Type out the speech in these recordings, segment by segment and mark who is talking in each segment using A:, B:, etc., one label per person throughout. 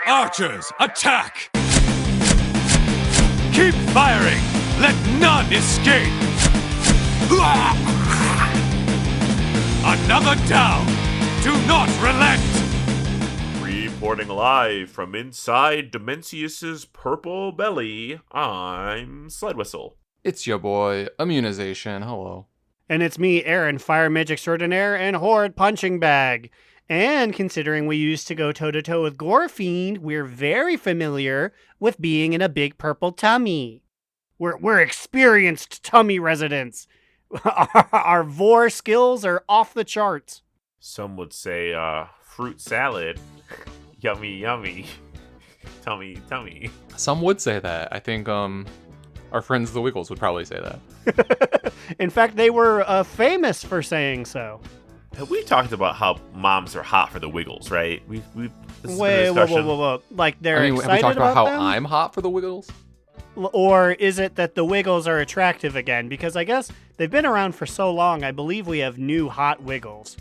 A: Archers, attack! Keep firing! Let none escape! Another down! Do not relent! Reporting live from inside Dimensius's purple belly, I'm Slidewhistle.
B: It's your boy, Immunization. Hello.
C: And it's me, Aaron, Fire Mage Extraordinaire and Horde Punching Bag. And considering we used to go toe-to-toe with Gorefiend, we're very familiar with being in a big purple tummy. We're experienced tummy residents. Our vor skills are off the charts.
D: Some would say, fruit salad. Yummy, yummy. Tummy, tummy.
B: Some would say that. I think, our friends the Wiggles would probably say that.
C: In fact, they were famous for saying so.
D: We talked about how moms are hot for the Wiggles, right? We've
C: Whoa. Like, they're excited
B: have we talked about how
C: them?
B: I'm hot for the Wiggles?
C: Or is it that the Wiggles are attractive again? Because I guess they've been around for so long, I believe we have new hot Wiggles.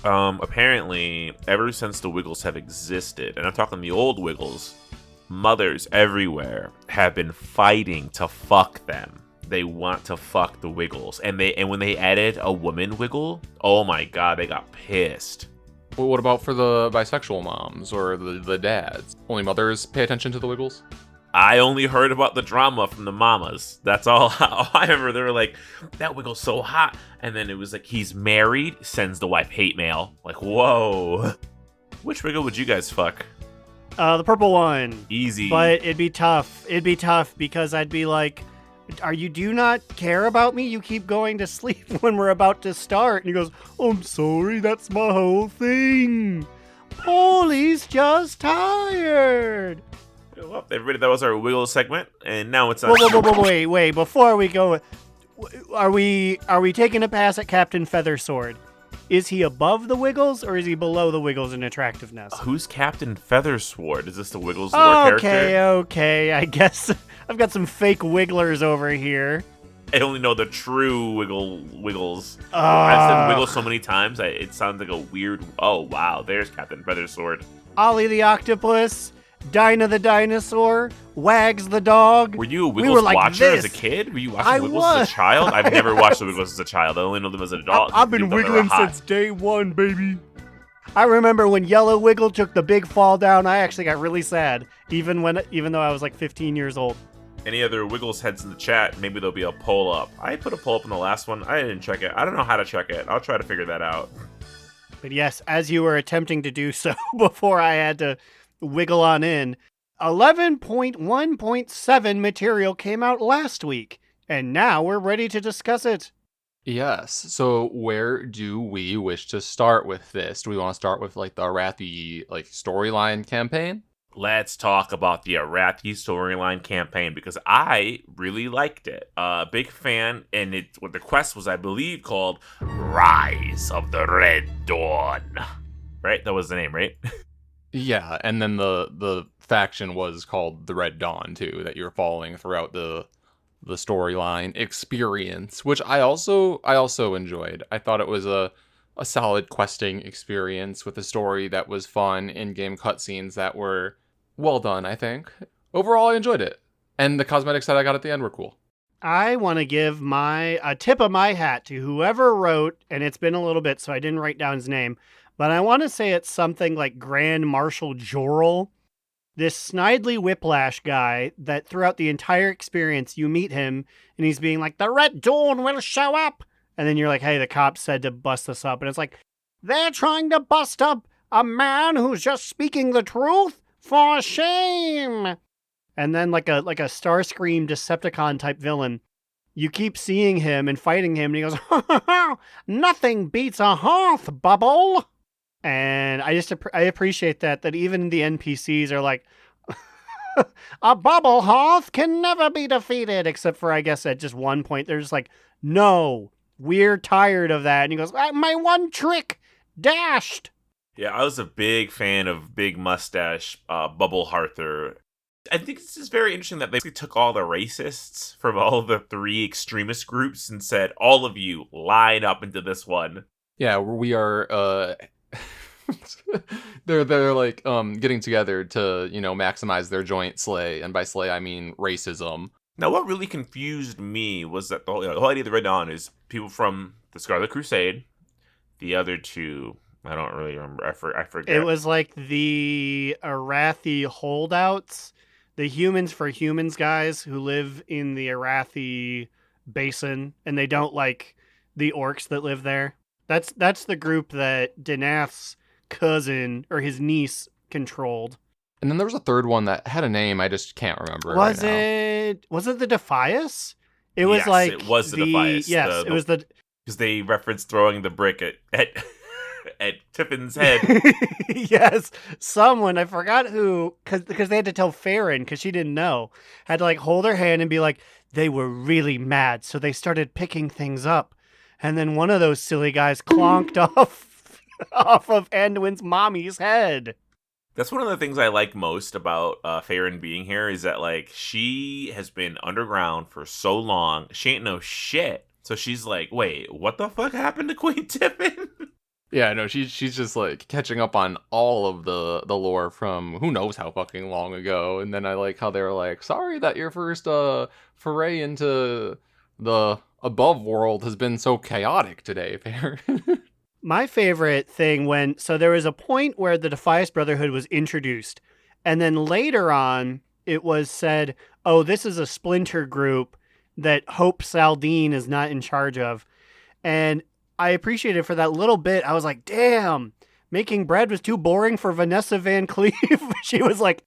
D: Apparently, ever since the Wiggles have existed, and I'm talking the old Wiggles, mothers everywhere have been fighting to fuck them. They want to fuck the Wiggles. And when they added a woman Wiggle, oh my god, they got pissed.
B: Well, what about for the bisexual moms or the dads? Only mothers pay attention to the Wiggles?
D: I only heard about the drama from the mamas. That's all I remember. They were like, that Wiggle's so hot. And then it was like, he's married, sends the wife hate mail. Like, whoa. Which Wiggle would you guys fuck?
C: The purple one.
D: Easy.
C: But it'd be tough. It'd be tough because I'd be like, do you not care about me? You keep going to sleep when we're about to start. And he goes, I'm sorry, that's my whole thing. Paulie's just tired.
D: Well, everybody, that was our Wiggle segment, and now it's on.
C: Wait, before we go, are we taking a pass at Captain Feathersword? Is he above the Wiggles, or is he below the Wiggles in attractiveness?
D: Who's Captain Feathersword? Is this the Wiggles lore character?
C: Okay, I guess I've got some fake Wigglers over here.
D: I only know the true Wiggles. I've said Wiggle so many times, it sounds like a weird... Oh, wow, there's Captain Feathersword.
C: Ollie the Octopus, Dinah the Dinosaur, Wags the Dog.
D: Were you a Wiggles watcher as a kid? Were you watching Wiggles as a child? I've never watched the Wiggles as a child. I only know them as an adult.
C: I've been wiggling since day one, baby. I remember when Yellow Wiggle took the big fall down, I actually got really sad, even though I was like 15 years old.
D: Any other Wiggles heads in the chat, maybe there'll be a poll up. I put a poll up in the last one. I didn't check it. I don't know how to check it. I'll try to figure that out.
C: But yes, as you were attempting to do so before I had to wiggle on in, 11.1.7 material came out last week, and now we're ready to discuss it.
B: Yes. So where do we wish to start with this? Do we want to start with like the Arathi storyline campaign?
D: Let's talk about the Arathi storyline campaign because I really liked it. Big fan, and what the quest was, I believe, called Rise of the Red Dawn. Right? That was the name, right?
B: Yeah, and then the faction was called the Red Dawn too, that you're following throughout the storyline experience, which I also enjoyed. I thought it was a solid questing experience with a story that was fun, in-game cutscenes that were well done, I think. Overall, I enjoyed it. And the cosmetics that I got at the end were cool.
C: I want to give a tip of my hat to whoever wrote, and it's been a little bit, so I didn't write down his name, but I want to say it's something like Grand Marshal Jorrel, this Snidely Whiplash guy that throughout the entire experience you meet him, and he's being like, the Red Dawn will show up! And then you're like, hey, the cops said to bust this up. And it's like, they're trying to bust up a man who's just speaking the truth? For shame! And then like a Starscream Decepticon type villain, you keep seeing him and fighting him, and he goes, nothing beats a hearth, Bubble! And I appreciate that even the NPCs are like, a bubble hearth can never be defeated, except for, I guess, at just one point, they're just like, no, we're tired of that. And he goes, my one trick, dashed!
D: Yeah, I was a big fan of Big Mustache Bubble Harther. I think this is very interesting that they took all the racists from all of the three extremist groups and said, all of you, line up into this one.
B: Yeah, we are they're like getting together to, maximize their joint slay, and by slay I mean racism.
D: Now, what really confused me was that the whole idea of the Red Dawn is people from the Scarlet Crusade. The other two, I don't really remember. I forget.
C: It was like the Arathi holdouts, the Humans for Humans guys who live in the Arathi basin, and they don't like the orcs that live there. That's the group that Danath's cousin or his niece controlled.
B: And then there was a third one that had a name I just can't remember.
C: Was
B: right now.
C: it the Defias? It was like
D: it was the Defias.
C: Yes, it was the
D: because they referenced throwing the brick at Tiffin's head.
C: Yes, someone, I forgot who, because they had to tell Farron because she didn't know, had to like hold her hand and be like, they were really mad, so they started picking things up, and then one of those silly guys clonked off of Anduin's mommy's head.
D: That's one of the things I like most about Farron being here is that, like, she has been underground for so long. She ain't no shit. So she's like, wait, what the fuck happened to Queen Tiffin?
B: Yeah, no, she's just like catching up on all of the lore from who knows how fucking long ago. And then I like how they're like, sorry that your first foray into the above world has been so chaotic today, Farron.
C: My favorite thing so there was a point where the Defias Brotherhood was introduced, and then later on it was said, oh, this is a splinter group that Hope Saldine is not in charge of. And I appreciated for that little bit. I was like, damn, making bread was too boring for Vanessa Van Cleve. She was like,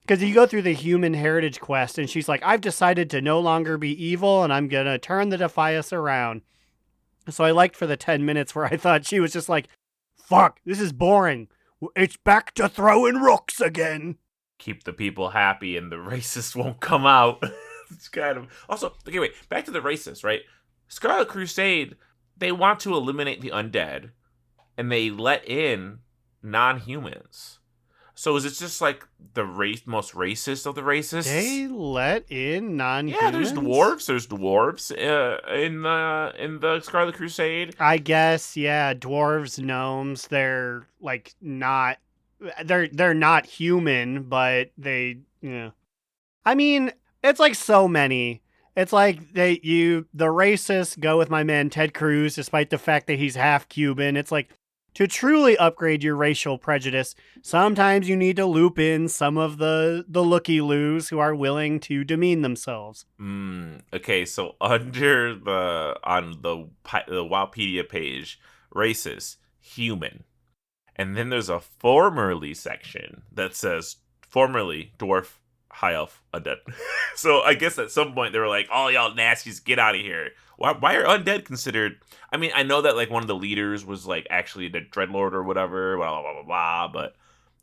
C: because you go through the human heritage quest, and she's like, I've decided to no longer be evil, and I'm going to turn the Defias around. So I liked for the 10 minutes where I thought she was just like, fuck, this is boring. It's back to throwing rooks again.
D: Keep the people happy and the racist won't come out. It's kind of... Also, okay, wait, back to the racist, right? Scarlet Crusade, they want to eliminate the undead, and they let in non-humans. So is it just like the most racist of the racists?
C: They let in non-humans?
D: Yeah, there's dwarves. There's dwarves in the Scarlet Crusade.
C: I guess, yeah, dwarves, gnomes, they're like not... They're not human, but they, I mean, it's like so many. It's like the racists go with my man Ted Cruz, despite the fact that he's half Cuban. It's like, to truly upgrade your racial prejudice, sometimes you need to loop in some of the looky-loos who are willing to demean themselves.
D: Okay, so on the Wowpedia page, racist, human. And then there's a formerly section that says, formerly dwarf, high elf, undead. So I guess at some point they were like, oh, y'all nasties, get out of here. Why are undead considered... I mean, I know that like one of the leaders was like actually the Dreadlord or whatever, blah, blah, blah, blah, but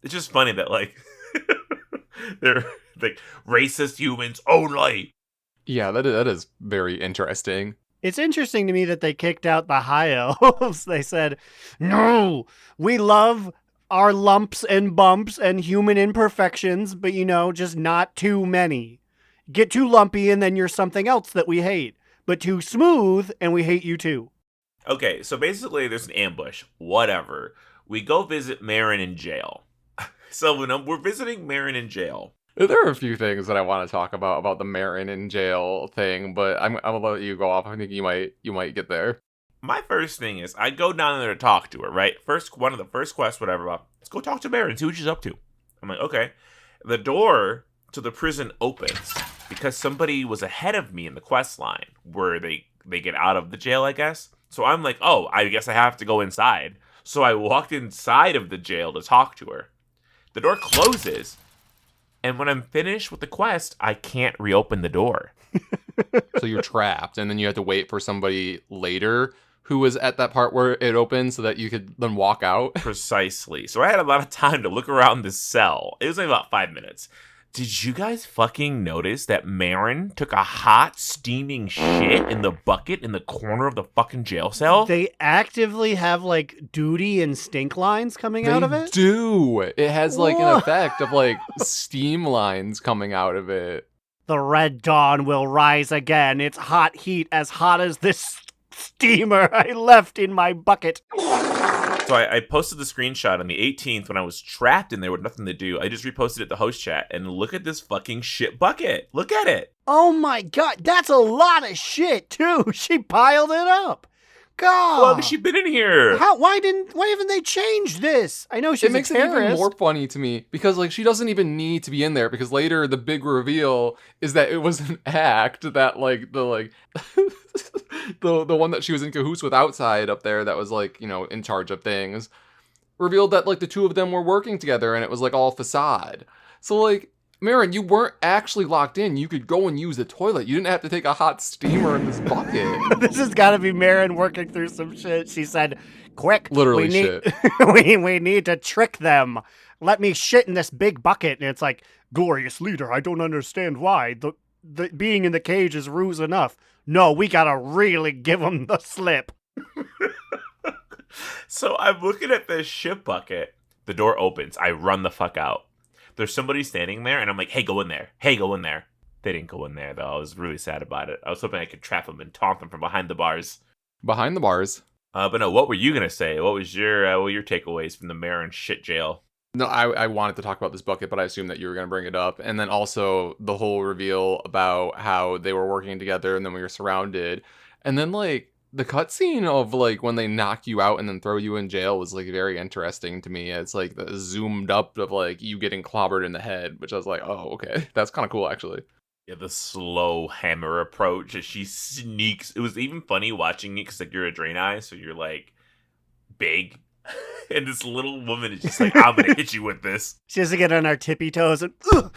D: it's just funny that like they're like racist humans only.
B: Yeah, that is very interesting.
C: It's interesting to me that they kicked out the high elves. They said, no, we love our lumps and bumps and human imperfections, but just not too many. Get too lumpy and then you're something else that we hate. But too smooth and we hate you too.
D: Okay, so basically there's an ambush. Whatever. We go visit Marin in jail. So when we're visiting Marin in jail.
B: There are a few things that I want to talk about the Marin in jail thing, but I'm gonna let you go off. I think you might get there.
D: My first thing is I go down there to talk to her, right? One of the first quests, whatever. Let's go talk to Marin, see what she's up to. I'm like, okay. The door to the prison opens because somebody was ahead of me in the quest line where they get out of the jail, I guess. So I'm like, oh, I guess I have to go inside. So I walked inside of the jail to talk to her. The door closes, and when I'm finished with the quest, I can't reopen the door.
B: So you're trapped, and then you have to wait for somebody later who was at that part where it opened so that you could then walk out.
D: Precisely. So I had a lot of time to look around the cell. It was like about 5 minutes. Did you guys fucking notice that Marin took a hot, steaming shit in the bucket in the corner of the fucking jail cell?
C: They actively have, like, duty and stink lines coming out of it?
B: They do. It has, like, an effect of, like, steam lines coming out of it.
C: The Red Dawn will rise again. It's hot heat as hot as this steamer I left in my bucket.
D: So I posted the screenshot on the 18th when I was trapped in there with nothing to do. I just reposted it to host chat, and look at this fucking shit bucket. Look at it.
C: Oh my god, that's a lot of shit too. She piled it up. God.
D: Well, she's been in here.
C: Why haven't they changed this? I know she's
B: it makes
C: a
B: it
C: terrorist.
B: even more funny to me because like she doesn't even need to be in there because later the big reveal is that it was an act that like the the one that she was in cahoots with outside up there that was like, you know, in charge of things revealed that like the two of them were working together and it was like all facade. So like Marin, you weren't actually locked in. You could go and use the toilet. You didn't have to take a hot steamer in this bucket.
C: This has got to be Marin working through some shit. She said, "Quick,
B: Literally
C: shit. we need to trick them. Let me shit in this big bucket." And it's like, glorious leader, I don't understand why. The being in the cage is ruse enough. No, we gotta really give them the slip.
D: So I'm looking at this shit bucket. The door opens. I run the fuck out. There's somebody standing there, and I'm like, hey, go in there. Hey, go in there. They didn't go in there, though. I was really sad about it. I was hoping I could trap them and taunt them from behind the bars.
B: Behind the bars.
D: But no, what were you going to say? What was your takeaways from the Marin shit jail?
B: No, I wanted to talk about this bucket, but I assumed that you were going to bring it up. And then also the whole reveal about how they were working together and then we were surrounded. And then, like, the cutscene of, like, when they knock you out and then throw you in jail was, like, very interesting to me. It's, like, the zoomed up of, like, you getting clobbered in the head, which I was like, oh, okay. That's kind of cool, actually.
D: Yeah, the slow hammer approach as she sneaks. It was even funny watching it because, like, you're a Draenei, so you're, like, big. And this little woman is just like, I'm going to hit you with this.
C: She has to get on her tippy toes and, ugh,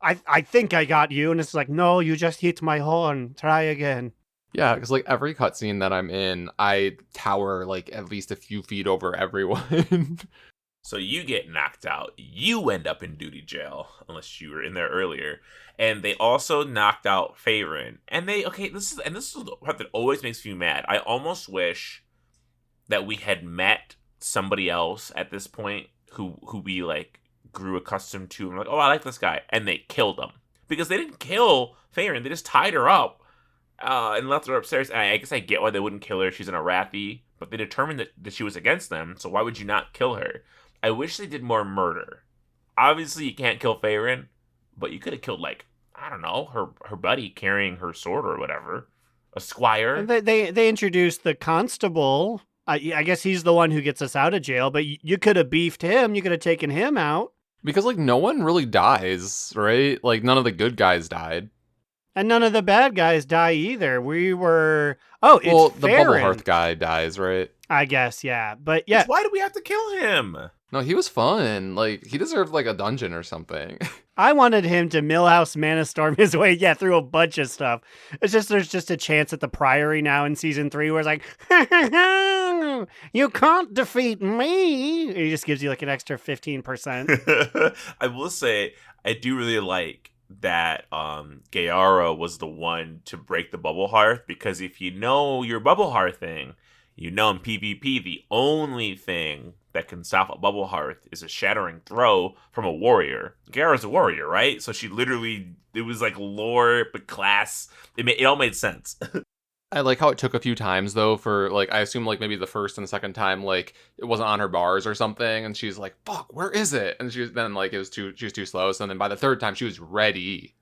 C: I think I got you. And it's like, no, you just hit my horn. Try again.
B: Yeah, because, like, every cutscene that I'm in, I tower, like, at least a few feet over everyone.
D: So you get knocked out. You end up in duty jail, unless you were in there earlier. And they also knocked out Faerun. And this is the part that always makes me mad. I almost wish that we had met somebody else at this point who we, like, grew accustomed to. And like, oh, I like this guy. And they killed him. Because they didn't kill Faerun. They just tied her up. And left her upstairs. And I guess I get why they wouldn't kill her. She's an Arathi. But they determined that she was against them. So why would you not kill her? I wish they did more murder. Obviously, you can't kill Faerun. But you could have killed, like, I don't know, her buddy carrying her sword or whatever. A squire.
C: And they introduced the constable. I guess he's the one who gets us out of jail. But you could have beefed him. You could have taken him out.
B: Because, like, no one really dies, right? Like, none of the good guys died.
C: And none of the bad guys die either. We were... Oh, it's
B: well, the
C: Faerun.
B: Bubble Hearth guy dies, right?
C: I guess, yeah. But yeah.
D: Why do we have to kill him?
B: No, he was fun. Like, he deserved, like, a dungeon or something.
C: I wanted him to Millhouse Manastorm his way, through a bunch of stuff. It's just, there's just a chance at the Priory now in Season 3 where it's like, you can't defeat me. He just gives you, like, an extra 15%.
D: I will say, I do really like that Gaara was the one to break the Bubble Hearth, because if you know your Bubble Hearth thing, you know in PvP the only thing that can stop a Bubble Hearth is a shattering throw from a warrior. Gaara's a warrior, right? So she literally, it was like lore, but class. It all made sense.
B: I like how it took a few times, though, for, like, I assume, like, maybe the first and the second time, like, it wasn't on her bars or something, and she's like, fuck, where is it? And she was too slow, so then by the third time, she was ready.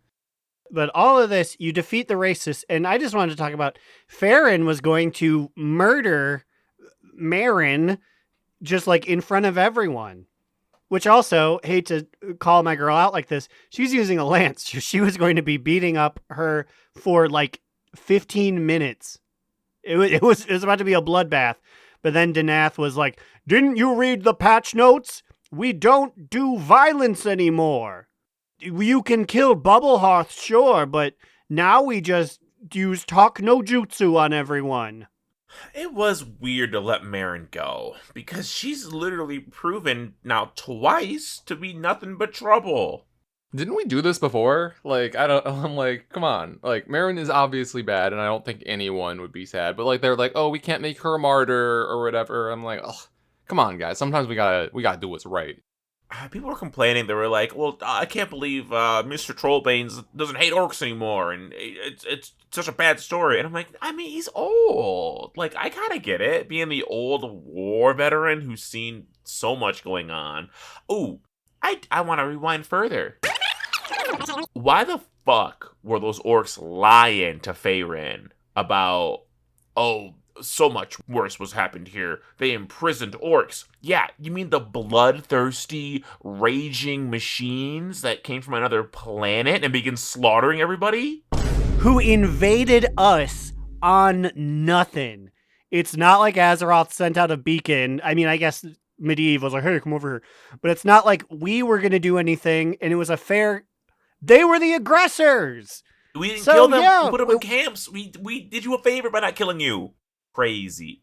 C: But all of this, you defeat the racists, and I just wanted to talk about Faerun was going to murder Marin just, like, in front of everyone. Which also, hate to call my girl out like this, she's using a lance. She was going to be beating up her for, like, 15 minutes. It was about to be a bloodbath. But then Danath was like, didn't you read the patch notes? We don't do violence anymore. You can kill Bubble Hearth, sure, but now we just use talk no jutsu on everyone.
D: It was weird to let Marin go, because she's literally proven now twice to be nothing but trouble.
B: Didn't we do this before? Like, I'm like, come on. Like, Marin is obviously bad, and I don't think anyone would be sad. But, like, they're like, oh, we can't make her a martyr or whatever. I'm like, oh, come on, guys. Sometimes we gotta do what's right.
D: people were complaining. They were like, "Well, I can't believe Mr. Trollbane doesn't hate orcs anymore, and it's such a bad story." And I'm like, I mean, he's old. Like, I kind of get it, being the old war veteran who's seen so much going on. Ooh, I want to rewind further. Why the fuck were those orcs lying to Faerun about, oh, so much worse was happened here? They imprisoned orcs. Yeah, you mean the bloodthirsty, raging machines that came from another planet and began slaughtering everybody?
C: Who invaded us on nothing. It's not like Azeroth sent out a beacon. I mean, I guess Medivh was like, hey, come over here. But it's not like we were going to do anything, and it was a fair... They were the aggressors!
D: We didn't kill them.
C: Yeah,
D: we put them in camps. We did you a favor by not killing you. Crazy.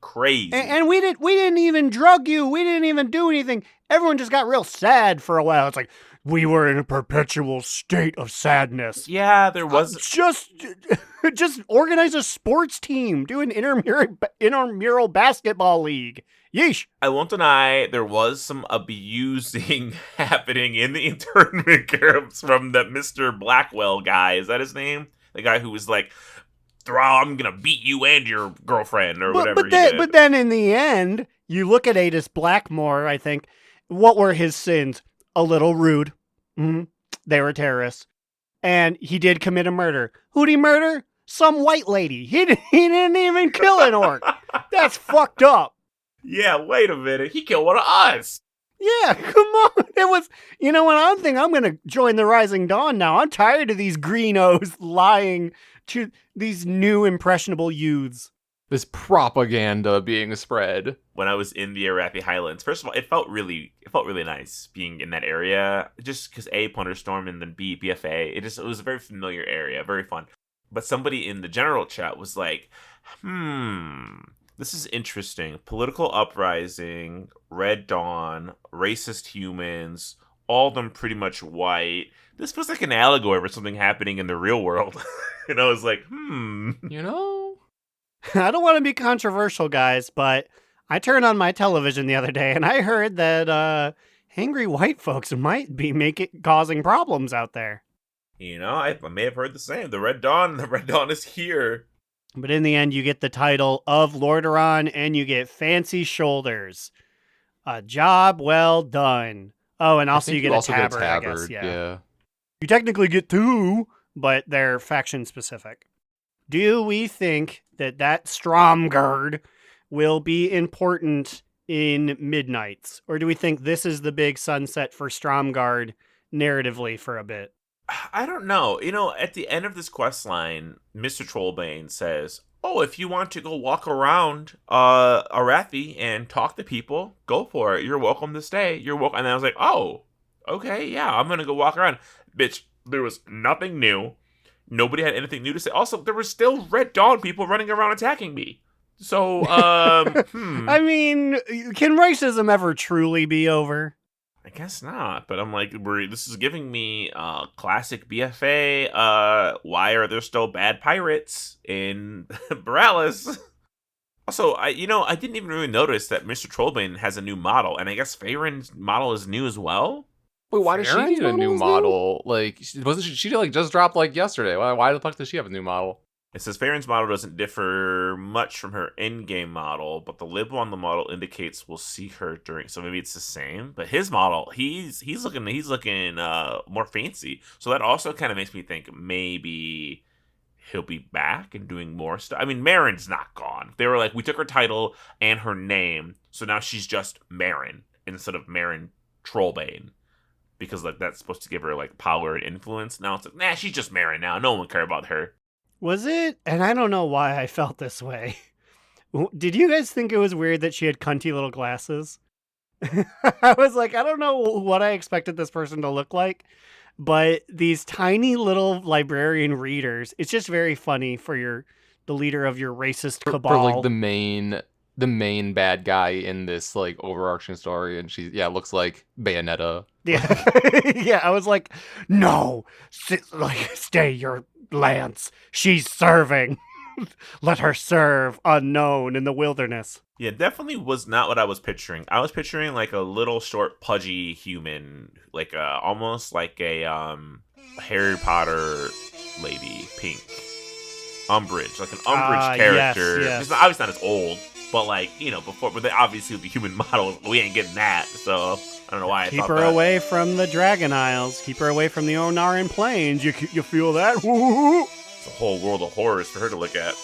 C: And we didn't even drug you. We didn't even do anything. Everyone just got real sad for a while. It's like, we were in a perpetual state of sadness.
D: Yeah, there was...
C: Just organize a sports team. Do an intramural basketball league. Yeesh.
D: I won't deny there was some abusing happening in the internment camps from that Mr. Blackwell guy. Is that his name? The guy who was like, I'm gonna beat you and your girlfriend or whatever he did.
C: But then in the end, you look at Adis Blackmore, I think, what were his sins? A little rude. Mm-hmm. They were terrorists. And he did commit a murder. Who'd he murder? Some white lady. He didn't even kill an orc. That's fucked up.
D: Yeah, wait a minute. He killed one of us.
C: Yeah, come on. It was, you know what, I'm going to join the Rising Dawn now. I'm tired of these greenos lying to these new impressionable youths.
B: This propaganda being spread.
D: When I was in the Arathi Highlands, first of all, it felt really nice being in that area. Just because A, Punderstorm, and then B, BFA. It was a very familiar area, very fun. But somebody in the general chat was like, this is interesting. Political uprising, Red Dawn, racist humans, all of them pretty much white. This feels like an allegory for something happening in the real world. And I was like,
B: You know?
C: I don't want to be controversial, guys, but I turned on my television the other day and I heard that angry white folks might be causing problems out there.
D: You know, I may have heard the same. The Red Dawn is here.
C: But in the end, you get the title of Lordaeron and you get fancy shoulders. A job well done. Oh, and also you get a tabard, I guess. Yeah. You technically get two, but they're faction specific. Do we think that Stromgard will be important in Midnights? Or do we think this is the big sunset for Stromgard narratively for a bit?
D: I don't know. You know, at the end of this quest line, Mr. Trollbane says, oh, if you want to go walk around Arathi and talk to people, go for it. You're welcome to stay. You're welcome. And I was like, oh, okay, yeah, I'm going to go walk around. Bitch, there was nothing new. Nobody had anything new to say. Also, there were still Red Dawn people running around attacking me. So,
C: I mean, can racism ever truly be over?
D: I guess not, but I'm like, this is giving me classic BFA. Why are there still bad pirates in Borealis? Also, I didn't even really notice that Mr. Trollbane has a new model, and I guess Faerun's model is new as well.
B: Wait, why does she need a new model? Like, wasn't she like just dropped like yesterday? Why the fuck does she have a new model?
D: It says Faerun's model doesn't differ much from her in-game model, but the label on the model indicates we'll see her during. So maybe it's the same. But his model, he's looking more fancy. So that also kind of makes me think maybe he'll be back and doing more stuff. I mean, Marin's not gone. They were like, we took her title and her name, so now she's just Marin instead of Marin Trollbane. Because like that's supposed to give her like power and influence. Now it's like, nah, she's just Marin now. No one will care about her.
C: Was it? And I don't know why I felt this way. Did you guys think it was weird that she had cunty little glasses? I was like, I don't know what I expected this person to look like, but these tiny little librarian readers, it's just very funny for the leader of your racist cabal.
B: For like the main bad guy in this like overarching story, and she looks like Bayonetta.
C: Yeah. Yeah, I was like, no, stay your Lance. She's serving. Let her serve unknown in the wilderness.
D: Yeah, definitely was not what I was picturing. I was picturing like a little short, pudgy human, like almost like a Harry Potter lady, pink. Umbridge, like an Umbridge character.
C: Yes.
D: It's obviously not as old, but like, before, but they obviously would be human models. We ain't getting that, so I don't know why I
C: Keep
D: thought
C: her
D: that.
C: away from the Dragon Isles. Keep her away from the Onaran Plains. You feel that? Woo-hoo-hoo.
D: It's a whole world of horrors for her to look at.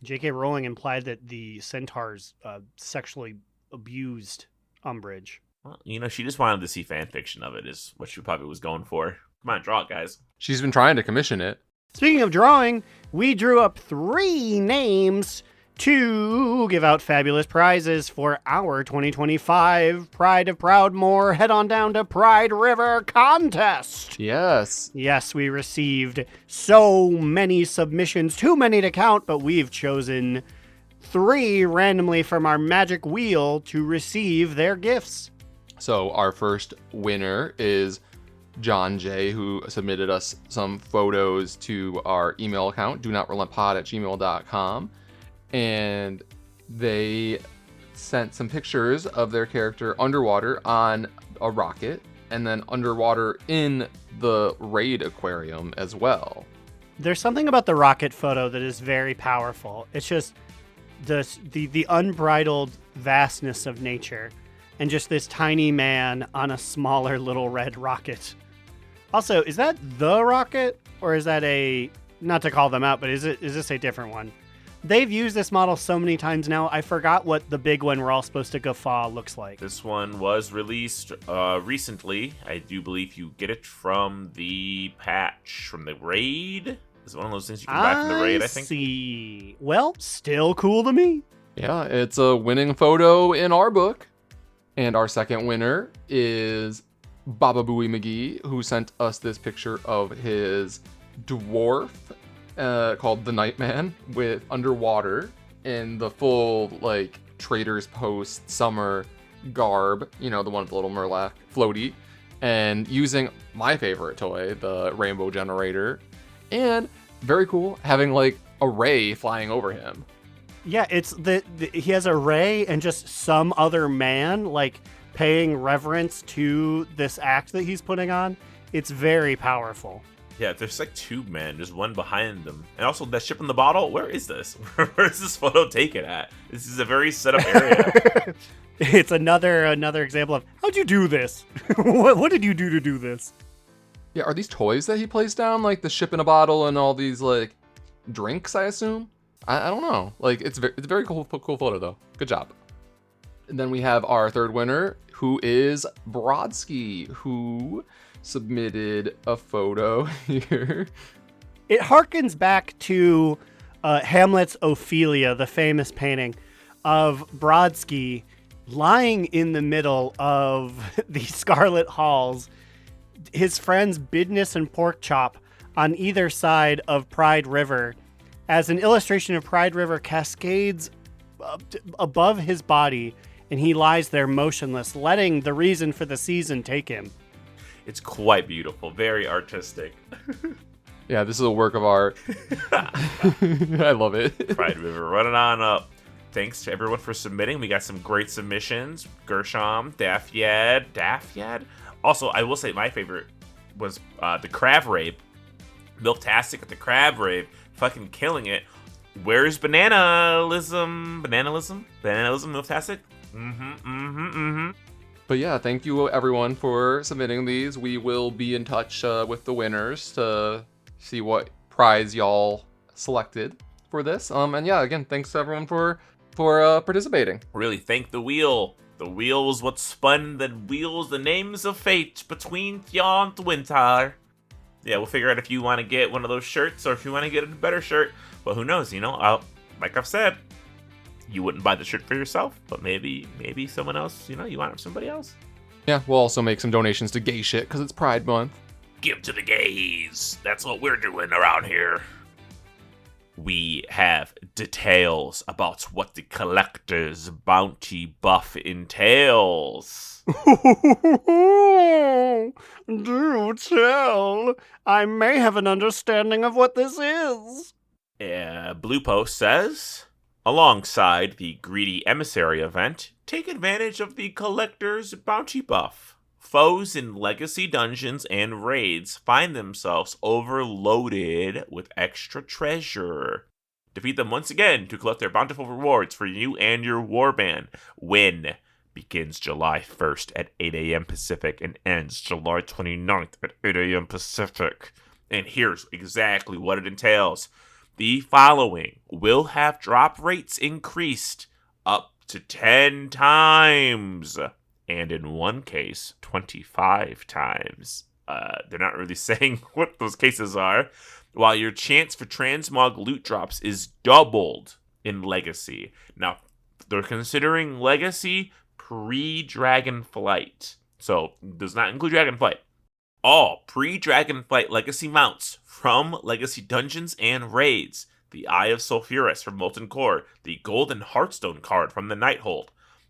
C: J.K. Rowling implied that the centaurs sexually abused Umbridge.
D: Well, she just wanted to see fan fiction of it, is what she probably was going for. Come on, draw it, guys.
B: She's been trying to commission it.
C: Speaking of drawing, we drew up 3 names to give out fabulous prizes for our 2025 Pride of Proudmoore Head on Down to Pride River contest.
B: Yes.
C: Yes, we received so many submissions, too many to count, but we've chosen 3 randomly from our magic wheel to receive their gifts.
B: So our first winner is John J, who submitted us some photos to our email account, donotrelenttpod@gmail.com. And they sent some pictures of their character underwater on a rocket and then underwater in the raid aquarium as well.
C: There's something about the rocket photo that is very powerful. It's just the unbridled vastness of nature and just this tiny man on a smaller little red rocket. Also, is that the rocket or is that not to call them out, but is this a different one? They've used this model so many times now, I forgot what the big one we're all supposed to guffaw looks like.
D: This one was released recently. I do believe you get it from the patch, from the raid. Is it one of those things you can buy from the raid, I think?
C: See. Well, still cool to me.
B: Yeah, it's a winning photo in our book. And our second winner is Baba Booey McGee, who sent us this picture of his dwarf called the Nightman with underwater in the full like Trader's Post summer garb, the one with the little Murloc floaty, and using my favorite toy, the rainbow generator, and very cool having like a ray flying over him.
C: Yeah, it's he has a ray and just some other man like paying reverence to this act that he's putting on. It's very powerful.
D: Yeah, there's like 2 men, just one behind them. And also, that ship in the bottle, where is this? Where is this photo taken at? This is a very set up area.
C: It's another example of, how'd you do this? What did you do to do this?
B: Yeah, are these toys that he placed down, like the ship in a bottle and all these like drinks, I assume? I don't know. Like, it's a very cool photo, though. Good job. And then we have our third winner, who is Brodsky, who submitted a photo here.
C: It harkens back to Hamlet's Ophelia, the famous painting of Brodsky lying in the middle of the Scarlet Halls, his friends Bidness and Porkchop on either side of Pride River, as an illustration of Pride River cascades above his body, and he lies there motionless, letting the reason for the season take him.
D: It's quite beautiful, very artistic.
B: Yeah, this is a work of art. I love it.
D: Pride River, running on up. Thanks to everyone for submitting. We got some great submissions. Gershom, Dafyad. Also, I will say my favorite was the Crab Rape. Milktastic at the Crab Rape. Fucking killing it. Where's Bananalism, Milktastic?
B: But yeah, thank you everyone for submitting these. We will be in touch with the winners to see what prize y'all selected for this. And yeah, again, thanks to everyone for participating.
D: Really, thank the wheel. The wheel was what spun the wheels, the names of fate between Thjont Wintar. Yeah, we'll figure out if you want to get one of those shirts or if you want to get a better shirt. But who knows, like I've said, you wouldn't buy the shirt for yourself, but maybe someone else, you want it for somebody else.
B: Yeah, we'll also make some donations to gay shit because it's Pride Month.
D: Give to the gays. That's what we're doing around here. We have details about what the collector's bounty buff entails.
C: Do tell. I may have an understanding of what this is.
D: Blue Post says, alongside the Greedy Emissary event, take advantage of the Collector's Bounty buff. Foes in legacy dungeons and raids find themselves overloaded with extra treasure. Defeat them once again to collect their bountiful rewards for you and your warband. Win begins July 1st at 8 a.m. Pacific and ends July 29th at 8 a.m. Pacific. And here's exactly what it entails. The following will have drop rates increased up to 10 times. And in one case, 25 times. They're not really saying what those cases are. While your chance for transmog loot drops is doubled in Legacy. Now, they're considering Legacy pre-Dragonflight. So, does not include Dragonflight. All pre-Dragonflight Legacy mounts from Legacy Dungeons and Raids. The Eye of Sulfuras from Molten Core. The Golden Heartstone card from the Nighthold.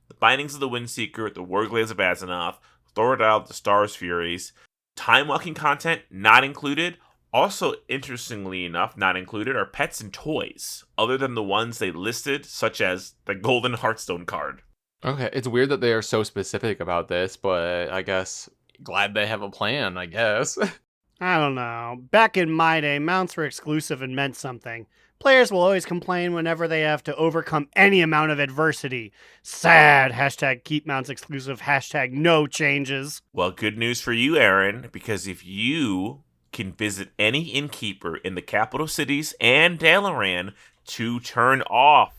D: The Bindings of the Windseeker, the Warglaives of Azzinoth, Thoradal, the Stars Furies. Time walking content not included. Also, interestingly enough, not included are pets and toys, other than the ones they listed, such as the Golden Heartstone card.
B: Okay, it's weird that they are so specific about this, but I guess glad they have a plan, I guess.
C: I don't know. Back in my day, mounts were exclusive and meant something. Players will always complain whenever they have to overcome any amount of adversity. Sad. Hashtag keep mounts exclusive. Hashtag no changes.
D: Well, good news for you, Aaron, because if you can visit any innkeeper in the capital cities and Dalaran to turn off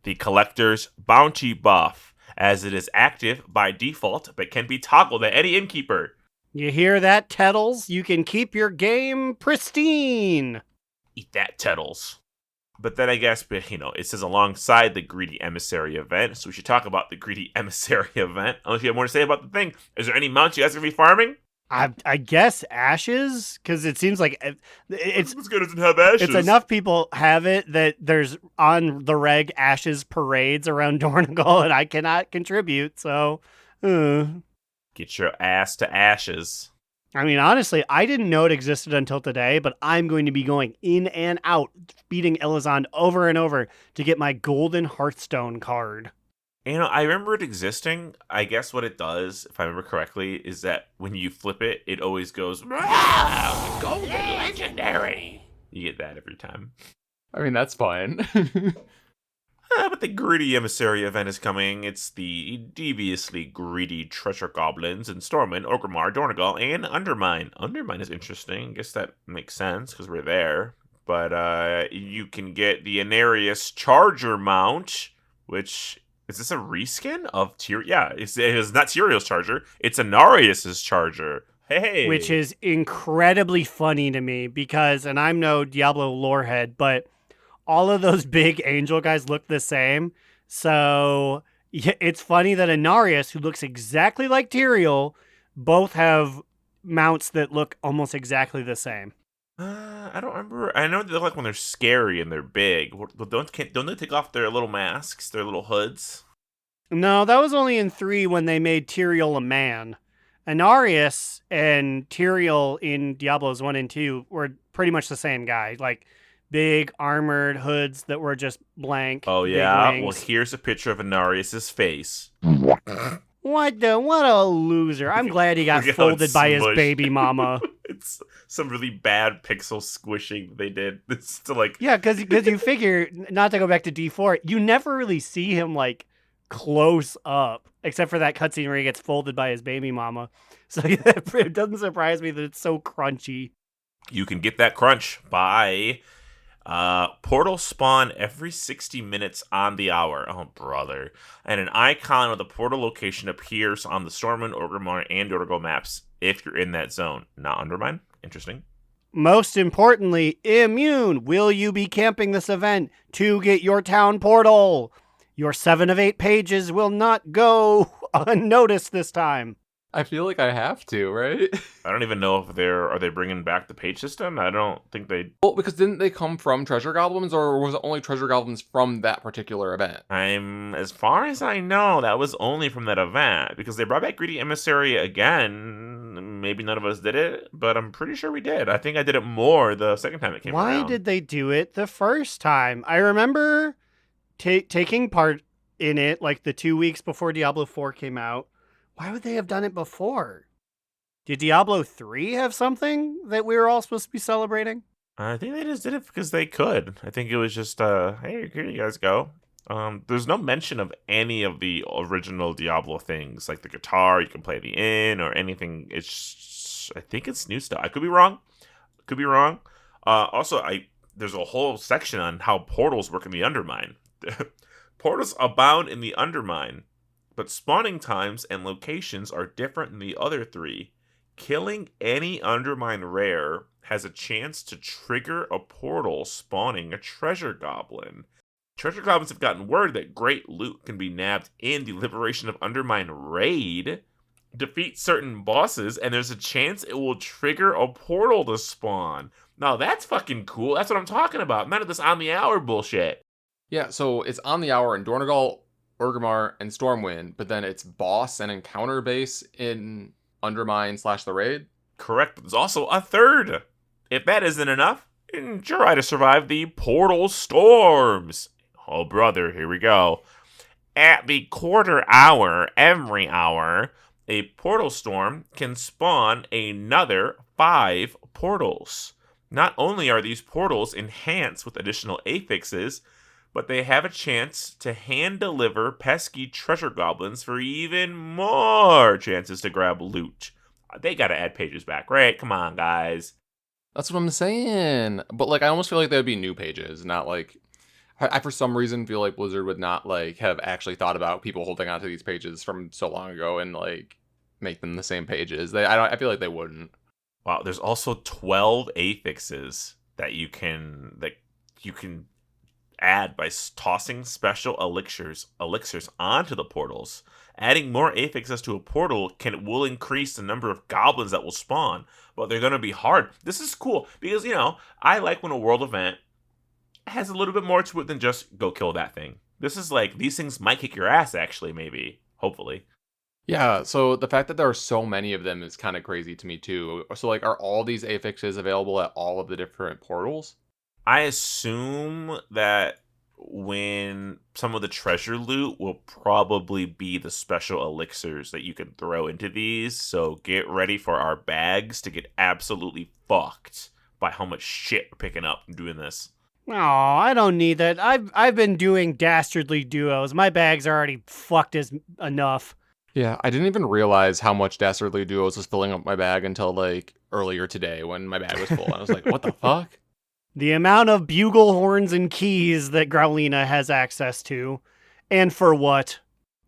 D: the Collector's Bounty buff, as it is active by default, but can be toggled at any innkeeper.
C: You hear that, Tettles? You can keep your game pristine.
D: Eat that, Tettles. But then I guess, it says alongside the Greedy Emissary event, so we should talk about the Greedy Emissary event. Unless you have more to say about the thing. Is there any mounts you guys are going to be farming?
C: I guess ashes, because it seems like it's
D: as good as it have ashes.
C: It's enough people have it that there's on the reg ashes parades around Dornegal, and I cannot contribute. So,
D: get your ass to ashes.
C: I mean, honestly, I didn't know it existed until today, but I'm going to be going in and out, beating Elizond over and over to get my Golden Heartstone card.
D: I remember it existing. I guess what it does, if I remember correctly, is that when you flip it, it always goes, Golden Legendary. You get that every time.
B: I mean, that's fine.
D: But the Greedy Emissary event is coming. It's the deviously greedy treasure goblins in Stormwind, Orgrimmar, Dornegal, and Undermine. Undermine is interesting. I guess that makes sense because we're there. But you can get the Anarius Charger mount, which... Is this a reskin of Tyr? Yeah, it is not Tyrael's Charger. It's Anarius's Charger. Hey!
C: Which is incredibly funny to me because, and I'm no Diablo lorehead, but all of those big angel guys look the same. So yeah, it's funny that Anarius, who looks exactly like Tyrael, both have mounts that look almost exactly the same.
D: I don't remember. I know they look like when they're scary and they're big. Don't they take off their little masks, their little hoods?
C: No, that was only in 3 when they made Tyrael a man. Anarius and Tyrael in Diablos 1 and 2 were pretty much the same guy. Like, big armored hoods that were just blank.
D: Oh, yeah? Well, here's a picture of Anarius's face.
C: What a loser. I'm glad he got folded by his baby mama.
D: It's some really bad pixel squishing they did. It's to like...
C: Yeah, because you figure, not to go back to D4, you never really see him, like, close up, except for that cutscene where he gets folded by his baby mama. So it doesn't surprise me that it's so crunchy.
D: You can get that crunch by... portal spawn every 60 minutes on the hour. Oh, brother. And an icon of the portal location appears on the Stormwind, Orgrimmar, and Dornegal maps if you're in that zone. Not Undermine. Interesting.
C: Most importantly, Immune. Will you be camping this event to get your town portal? Your 7 of 8 pages will not go unnoticed this time.
B: I feel like I have to, right?
D: I don't even know if are they bringing back the page system? I don't think they...
B: Well, because didn't they come from treasure goblins, or was it only treasure goblins from that particular event?
D: As far as I know, that was only from that event, because they brought back Greedy Emissary again, maybe none of us did it, but I'm pretty sure we did. I think I did it more the second time it came around.
C: Why did they do it the first time? I remember taking part in it like the 2 weeks before Diablo 4 came out. Why would they have done it before? Did Diablo 3 have something that we were all supposed to be celebrating?
D: I think they just did it because they could. I think it was just, hey, here you guys go. There's no mention of any of the original Diablo things, like the guitar you can play at the inn or anything. I think it's new stuff. I could be wrong. Also, there's a whole section on how portals work in the Undermine. Portals abound in the Undermine, but spawning times and locations are different than the other three. Killing any Undermine rare has a chance to trigger a portal spawning a treasure goblin. Treasure goblins have gotten word that great loot can be nabbed in the Liberation of Undermine raid. Defeat certain bosses, and there's a chance it will trigger a portal to spawn. Now that's fucking cool. That's what I'm talking about. None of this on the hour bullshit.
B: Yeah, so it's on the hour in Dornogal, Orgrimmar, and Stormwind, but then it's boss and encounter base in Undermine / the raid.
D: Correct, but there's also a third. If that isn't enough, try to survive the portal storms. Oh, brother, here we go. At the quarter hour, every hour, a portal storm can spawn another 5 portals. Not only are these portals enhanced with additional affixes, but they have a chance to hand-deliver pesky treasure goblins for even more chances to grab loot. They gotta add pages back, right? Come on, guys.
B: That's what I'm saying. But, like, I almost feel like there'd be new pages, not, like... I for some reason feel like Blizzard would not, like, have actually thought about people holding onto these pages from so long ago and, like, make them the same pages. I feel like they wouldn't.
D: Wow, there's also 12 affixes that you can add by tossing special elixirs onto the portals. Adding more affixes to a portal will increase the number of goblins that will spawn, but they're going to be hard. This is cool because, I like when a world event has a little bit more to it than just go kill that thing. This is like, these things might kick your ass, actually, maybe. Hopefully.
B: Yeah, so the fact that there are so many of them is kind of crazy to me, too. So, like, are all these affixes available at all of the different portals?
D: I assume that when some of the treasure loot will probably be the special elixirs that you can throw into these, so get ready for our bags to get absolutely fucked by how much shit we're picking up from doing this.
C: Oh, I don't need that. I've been doing dastardly duos. My bags are already fucked as enough.
B: Yeah, I didn't even realize how much Dastardly Duos was filling up my bag until, like, earlier today when my bag was full. I was like, what the fuck?
C: The amount of bugle horns and keys that Growlina has access to. And for what?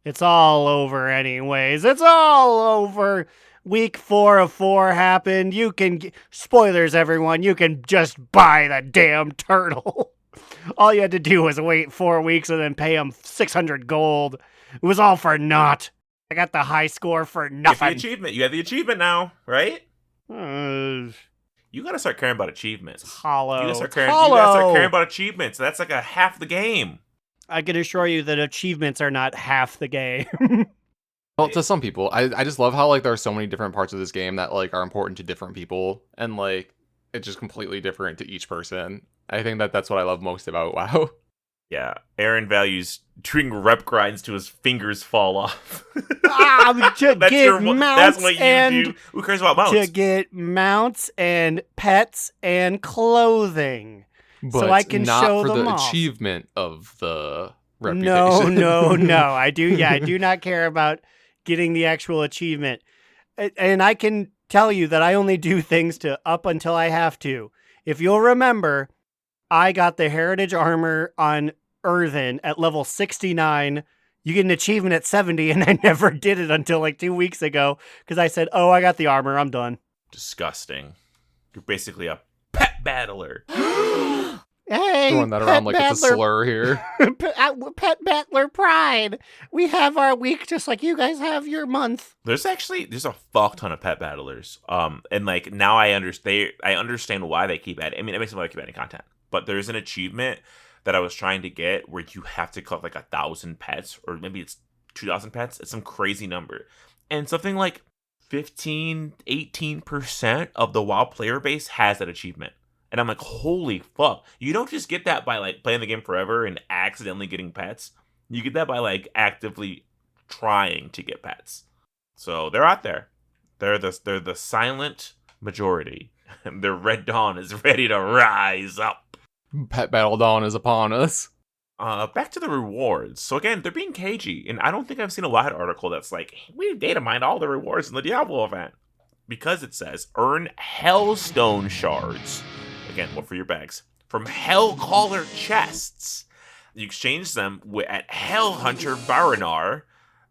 C: It's all over anyways. It's all over. Week 4 of 4 happened. You can... Spoilers, everyone. You can just buy the damn turtle. All you had to do was wait 4 weeks and then pay him 600 gold. It was all for naught. I got the high score for nothing.
D: Get the achievement. You have the achievement now, right?
C: Uh,
D: You gotta start caring about achievements.
C: hollow.
D: You gotta start caring about achievements. That's like a half the game.
C: I can assure you that achievements are not half the game.
B: Well, to some people, I just love how, like, there are so many different parts of this game that, like, are important to different people. And, like, it's just completely different to each person. I think that's what I love most about WoW.
D: Yeah, Aaron values doing rep grinds till his fingers fall off.
C: To get mounts
D: that's what you
C: and
D: do. Who cares about mounts?
C: to get mounts and pets and clothing,
B: But
C: so I can
B: not
C: show
B: for
C: them
B: the
C: off.
B: achievement of the reputation.
C: No. I do not care about getting the actual achievement. And I can tell you that I only do things to up until I have to. If you'll remember, I got the heritage armor on Earthen at level 69. You get an achievement at 70, and I never did it until like 2 weeks ago because I said, oh, I got the armor. I'm done.
D: Disgusting. You're basically a pet battler.
C: Hey,
B: Throwing that around like it's a slur here.
C: Pet Battler Pride. We have our week just like you guys have your month.
D: There's a fuck ton of pet battlers. And like now I understand why they keep adding. I mean, it makes me want to keep adding content. But there's an achievement that I was trying to get where you have to collect like 1,000 pets, or maybe it's 2,000 pets. It's some crazy number, and something like 15, 18% of the WoW player base has that achievement. And I'm like, holy fuck. You don't just get that by like playing the game forever and accidentally getting pets. You get that by like actively trying to get pets. So they're out there. They're the silent majority. Their Red Dawn is ready to rise up.
B: Pet Battle Dawn is upon us.
D: Back to the rewards. So again, they're being cagey, and I don't think I've seen a Wild article that's like, we data mined all the rewards in the Diablo event. Because it says, earn Hellstone shards. Again, what for your bags? From Hellcaller chests. You exchange them at Hellhunter Baranar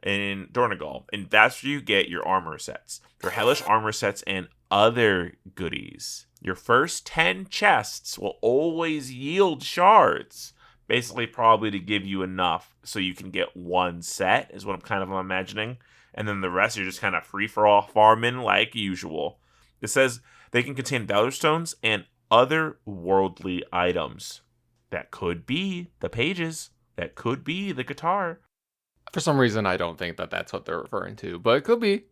D: in Dornegal, and that's where you get your armor sets. Your Hellish armor sets and other goodies. Your first 10 chests will always yield shards. Basically, probably to give you enough so you can get one set, is what I'm kind of imagining. And then the rest, you're just kind of free-for-all farming like usual. It says they can contain Valor Stones and other worldly items. That could be the pages. That could be the guitar.
B: For some reason, I don't think that that's what they're referring to, but it could be.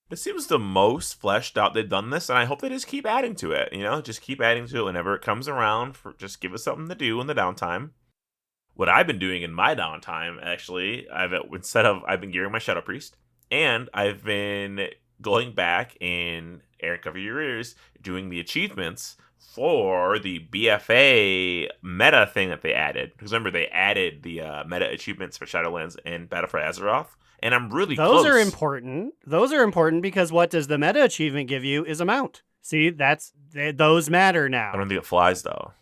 D: It seems the most fleshed out they've done this, and I hope they just keep adding to it. You know, just keep adding to it whenever it comes around. Just give us something to do in the downtime. What I've been doing in my downtime, actually, I've been gearing my Shadow Priest, and I've been going back in Aaron Cover Your Ears, doing the achievements for the BFA meta thing that they added. Because remember, they added the meta achievements for Shadowlands and Battle for Azeroth, and I'm really close.
C: Those are important. Those are important because what does the meta achievement give you is a mount. See, those matter now.
D: I don't think it flies, though.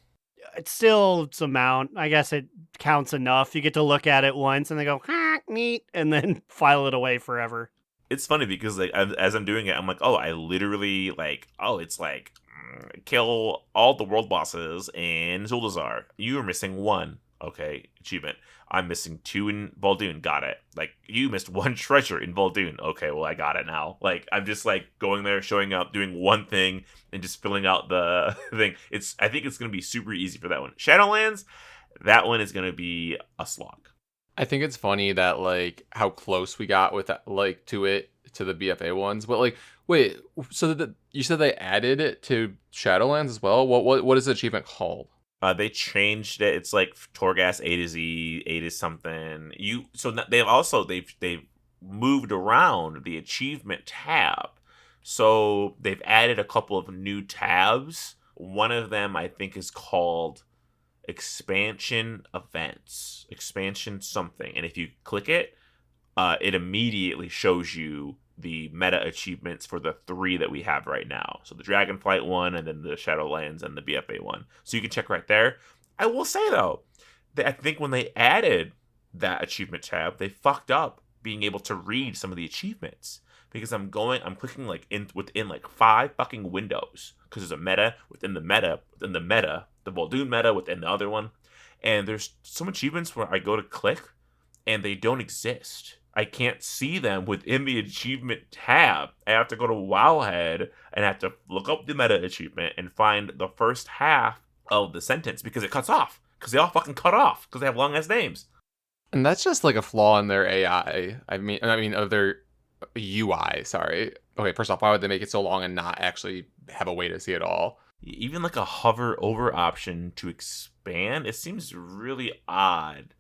C: It's still some mount. I guess it counts enough. You get to look at it once and they go, neat, and then file it away forever.
D: It's funny because like as I'm doing it, I'm like, oh, I literally it's like kill all the world bosses in Zuldazar. You are missing one. Okay, achievement. I'm missing 2 in Vol'dun. Got it. Like, you missed 1 treasure in Vol'dun. Okay, well, I got it now. Like, I'm just, like, going there, showing up, doing one thing, and just filling out the thing. I think it's going to be super easy for that one. Shadowlands, that one is going to be a slog.
B: I think it's funny that, like, how close we got with that, like, to the BFA ones. But, like, wait, so you said they added it to Shadowlands as well? What is the achievement called?
D: They changed it. It's like Torghast A to Z, A to something. They've moved around the achievement tab. So they've added a couple of new tabs. One of them I think is called Expansion Events. Expansion something. And if you click it, it immediately shows you the meta achievements for the 3 that we have right now. So the Dragonflight one, and then the Shadowlands and the BFA one. So you can check right there. I will say though, that I think when they added that achievement tab, they fucked up being able to read some of the achievements. Because I'm clicking within 5 fucking windows. Because there's a meta within the meta, the Vol'dun meta within the other one. And there's some achievements where I go to click and they don't exist. I can't see them within the achievement tab. I have to go to Wowhead and have to look up the meta achievement and find the first half of the sentence because it cuts off. Because they all fucking cut off because they have long ass names.
B: And that's just like a flaw in their AI. I mean, of their UI. Sorry. Okay, first off, why would they make it so long and not actually have a way to see it all?
D: Even like a hover over option to expand, it seems really odd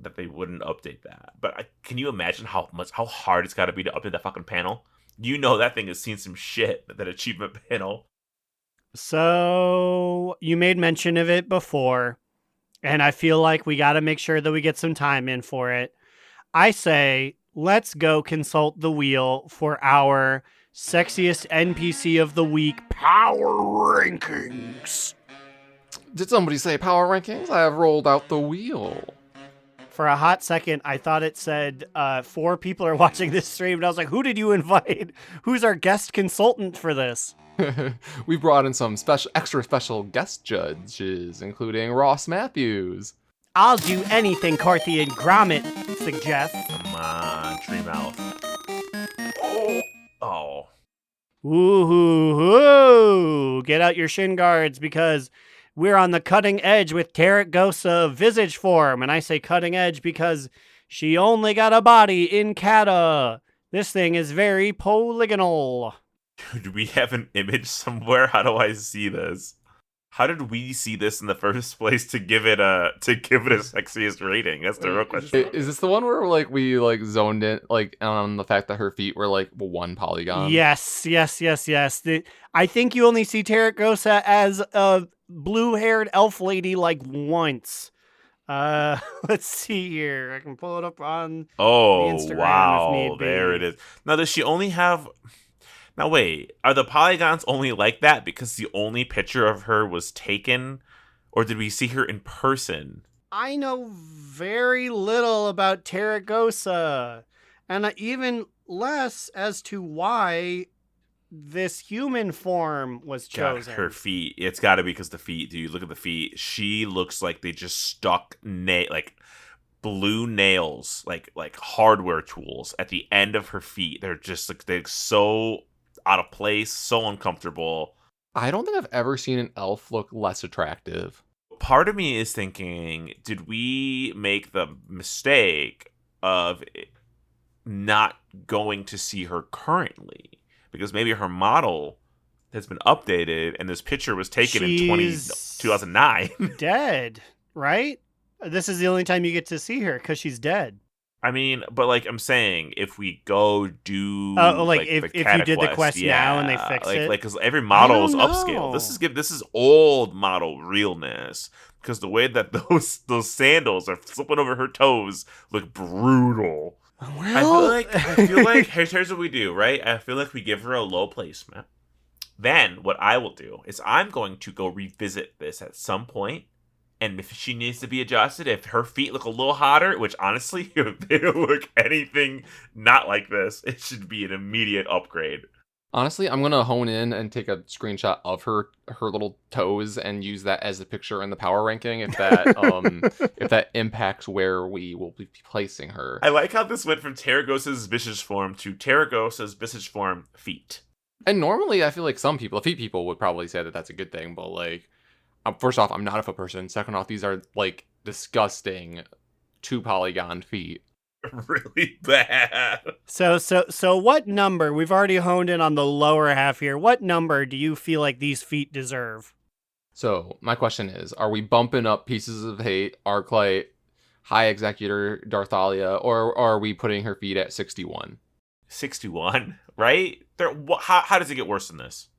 D: that they wouldn't update that. But can you imagine how hard it's got to be to update that fucking panel? You know that thing has seen some shit, that achievement panel.
C: So you made mention of it before, and I feel like we got to make sure that we get some time in for it. I say, let's go consult the wheel for our Sexiest NPC of the Week power rankings.
B: Did somebody say power rankings? I have rolled out the wheel.
C: For a hot second, I thought it said 4 people are watching this stream, and I was like, who did you invite? Who's our guest consultant for this?
B: We brought in some extra special guest judges, including Ross Matthews.
C: I'll do anything Carthian Gromit suggests.
D: Come on, tree mouth. Oh.
C: Woohoo! Get out your shin guards because we're on the cutting edge with Tarek Gosa visage form. And I say cutting edge because she only got a body in Kata. This thing is very polygonal.
D: Do we have an image somewhere? How do I see this? How did we see this in the first place to give it a sexiest rating? That's the real question.
B: Is this the one where like we like zoned in like on the fact that her feet were like one polygon?
C: Yes. I think you only see Taragosa as a blue-haired elf lady like once. Let's see here. I can pull it up on
D: Oh,
C: Instagram if
D: wow.
C: need be.
D: There it is. Now, does she only have... Now, wait. Are the polygons only like that because the only picture of her was taken? Or did we see her in person?
C: I know very little about Taragosa, and even less as to why this human form was
D: God,
C: chosen.
D: her feet. It's got to be because the feet. Do you look at the feet? She looks like they just stuck like blue nails, like hardware tools at the end of her feet. They're just like they're so out of place, so uncomfortable.
B: I don't think I've ever seen an elf look less attractive.
D: Part of me is thinking, did we make the mistake of not going to see her currently? Because maybe her model has been updated and this picture was taken in 2009.
C: Dead, right? This is the only time you get to see her because she's dead.
D: I mean, but like I'm saying, if we go do
C: if you did the quest now and they fix it,
D: because every model is
C: I don't
D: upscale.
C: know.
D: This is old model realness, because the way that those sandals are flipping over her toes look brutal.
C: Well,
D: I feel like here's what we do, right? I feel like we give her a low placement. Then what I will do is I'm going to go revisit this at some point. And if she needs to be adjusted, if her feet look a little hotter, which honestly, if they look anything not like this, it should be an immediate upgrade.
B: Honestly, I'm gonna hone in and take a screenshot of her little toes and use that as a picture in the power ranking if that impacts where we will be placing her.
D: I like how this went from Taragosa's visage form to Taragosa's visage form feet.
B: And normally, I feel like some people, feet people, would probably say that that's a good thing, but like, first off, I'm not a foot person. Second off, these are like disgusting 2-polygon feet.
D: Really bad.
C: So what number? We've already honed in on the lower half here. What number do you feel like these feet deserve?
B: So my question is, are we bumping up Pieces of Hate, Arclight, High Executor, Darthalia, or are we putting her feet at 61?
D: 61, right? How does it get worse than this?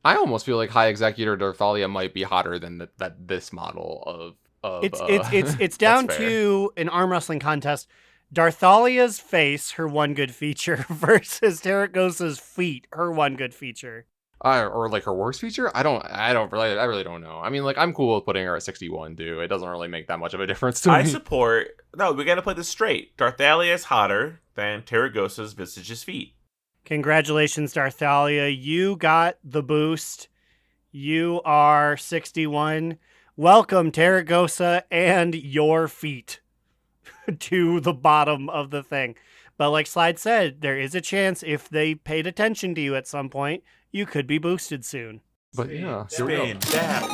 B: I almost feel like High Executor Darthalia might be hotter than this model of.
C: It's down to an arm wrestling contest. Darthalia's face, her one good feature, versus Taragosa's feet, her one good feature.
B: Or like her worst feature? I really don't know. I mean, like, I'm cool with putting her at 61 too. It doesn't really make that much of a difference to me.
D: I support. No, we gotta play this straight. Darthalia is hotter than Taragosa's visage's feet.
C: Congratulations, Darthalia. You got the boost. You are 61. Welcome, Taragosa, and your feet to the bottom of the thing. But like Slide said, there is a chance if they paid attention to you at some point, you could be boosted soon.
B: But yeah,
D: Spin that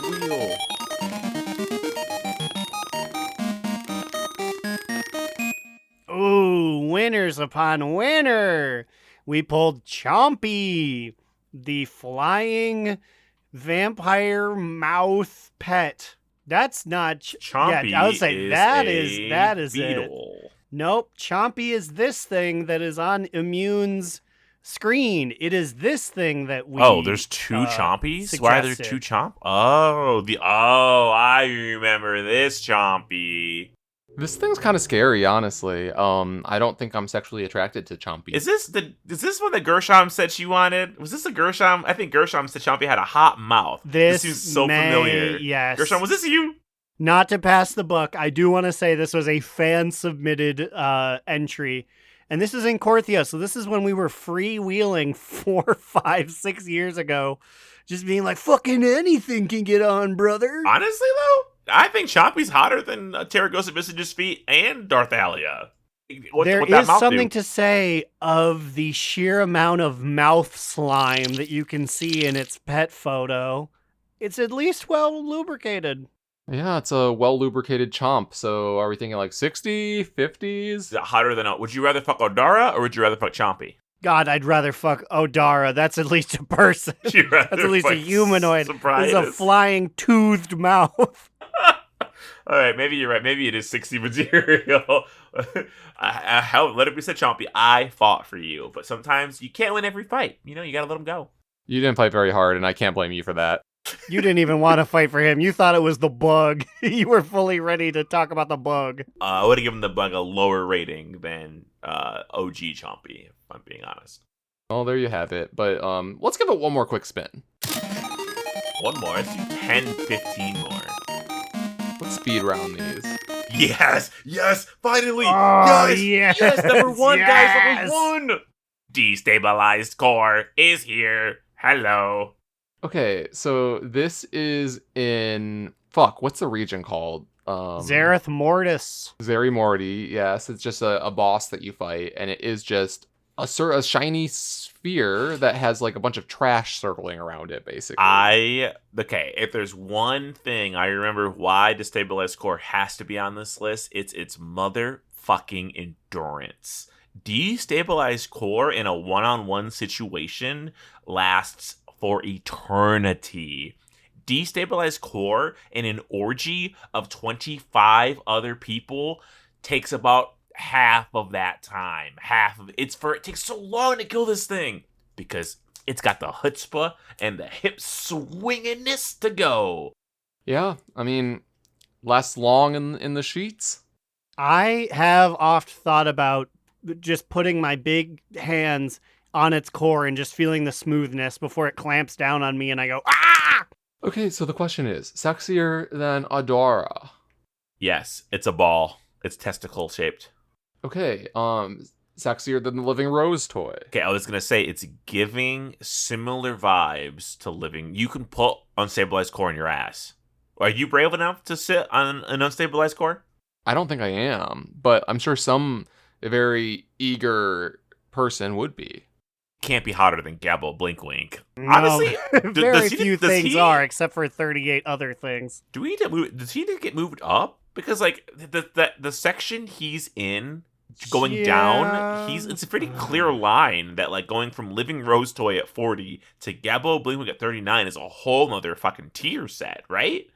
D: wheel.
C: Ooh, winners upon winner. We pulled Chompy, the flying vampire mouth pet. That's not
D: Chompy.
C: Yeah, I would say that is
D: beetle.
C: it. Nope, Chompy is this thing that is on Immune's screen. It is this thing that we.
D: Oh, there's two Chompies. Why are there two Chomp? I remember this Chompy.
B: This thing's kind of scary, honestly. I don't think I'm sexually attracted to Chompy.
D: Is this one that Gershom said she wanted? Was this a Gershom? I think Gershom said Chompy had a hot mouth. This seems so familiar.
C: Yes.
D: Gershom, was this you?
C: Not to pass the buck, I do want to say this was a fan-submitted entry. And this is in Korthia, so this is when we were freewheeling 4, 5, 6 years ago. Just being like, fucking anything can get on, brother.
D: Honestly, though, I think Chompy's hotter than Taragosa Visage's feet and Darthalia.
C: There is something to say of the sheer amount of mouth slime that you can see in its pet photo. It's at least well lubricated.
B: Yeah, it's a well-lubricated chomp. So are we thinking like 60, 50s?
D: Is it hotter than would you rather fuck Odara or would you rather fuck Chompy?
C: God, I'd rather fuck Odara. That's at least a person.
D: You'd rather
C: That's at least a
D: fuck
C: humanoid. It's a
D: Sobriety.
C: flying toothed mouth.
D: All right, maybe you're right. Maybe it is 60 material. Let it be said, Chompy, I fought for you, but sometimes you can't win every fight. You gotta let them go.
B: You didn't fight very hard, and I can't blame you for that.
C: You didn't even want to fight for him. You thought it was the bug. You were fully ready to talk about the bug.
D: I would have given the bug a lower rating than OG Chompy, if I'm being honest.
B: Oh, there you have it. But let's give it one more quick spin.
D: One more. Let's do 10, 15 more.
B: Let's speed round these.
D: Yes, finally.
C: Oh,
D: yes,
C: yes,
D: number one, guys,
C: yes.
D: number one. Destabilized core is here. Hello.
B: Okay, so this is in... Fuck, what's the region called?
C: Zareth Mortis.
B: Zeri Morty, yes. It's just a boss that you fight, and it is just a shiny sphere that has like a bunch of trash circling around it, basically.
D: Okay, if there's one thing I remember why Destabilized Core has to be on this list, it's its motherfucking endurance. Destabilized Core in a one-on-one situation lasts for eternity. Destabilized Core in an orgy of 25 other people takes about half of that time. It takes so long to kill this thing because it's got the chutzpah and the hip swinginess to go.
B: Yeah, I mean, lasts long in the sheets.
C: I have oft thought about just putting my big hands on its core and just feeling the smoothness before it clamps down on me and I go, ah!
B: Okay, so the question is, sexier than Adora?
D: Yes, it's a ball. It's testicle shaped.
B: Okay, sexier than the Living Rose toy.
D: Okay, I was gonna say it's giving similar vibes to living. You can put unstabilized core in your ass. Are you brave enough to sit on an unstabilized core?
B: I don't think I am, but I'm sure some very eager person would be.
D: Can't be hotter than Gabbo Blinkwink.
C: No,
D: Honestly,
C: very few things are, except for 38 other things.
D: Do we need to move? Does he need to get moved up? Because like the section he's in going down, it's a pretty clear line that like going from Living Rose Toy at 40 to Gabbo Blinkwink at 39 is a whole nother fucking tier set, right?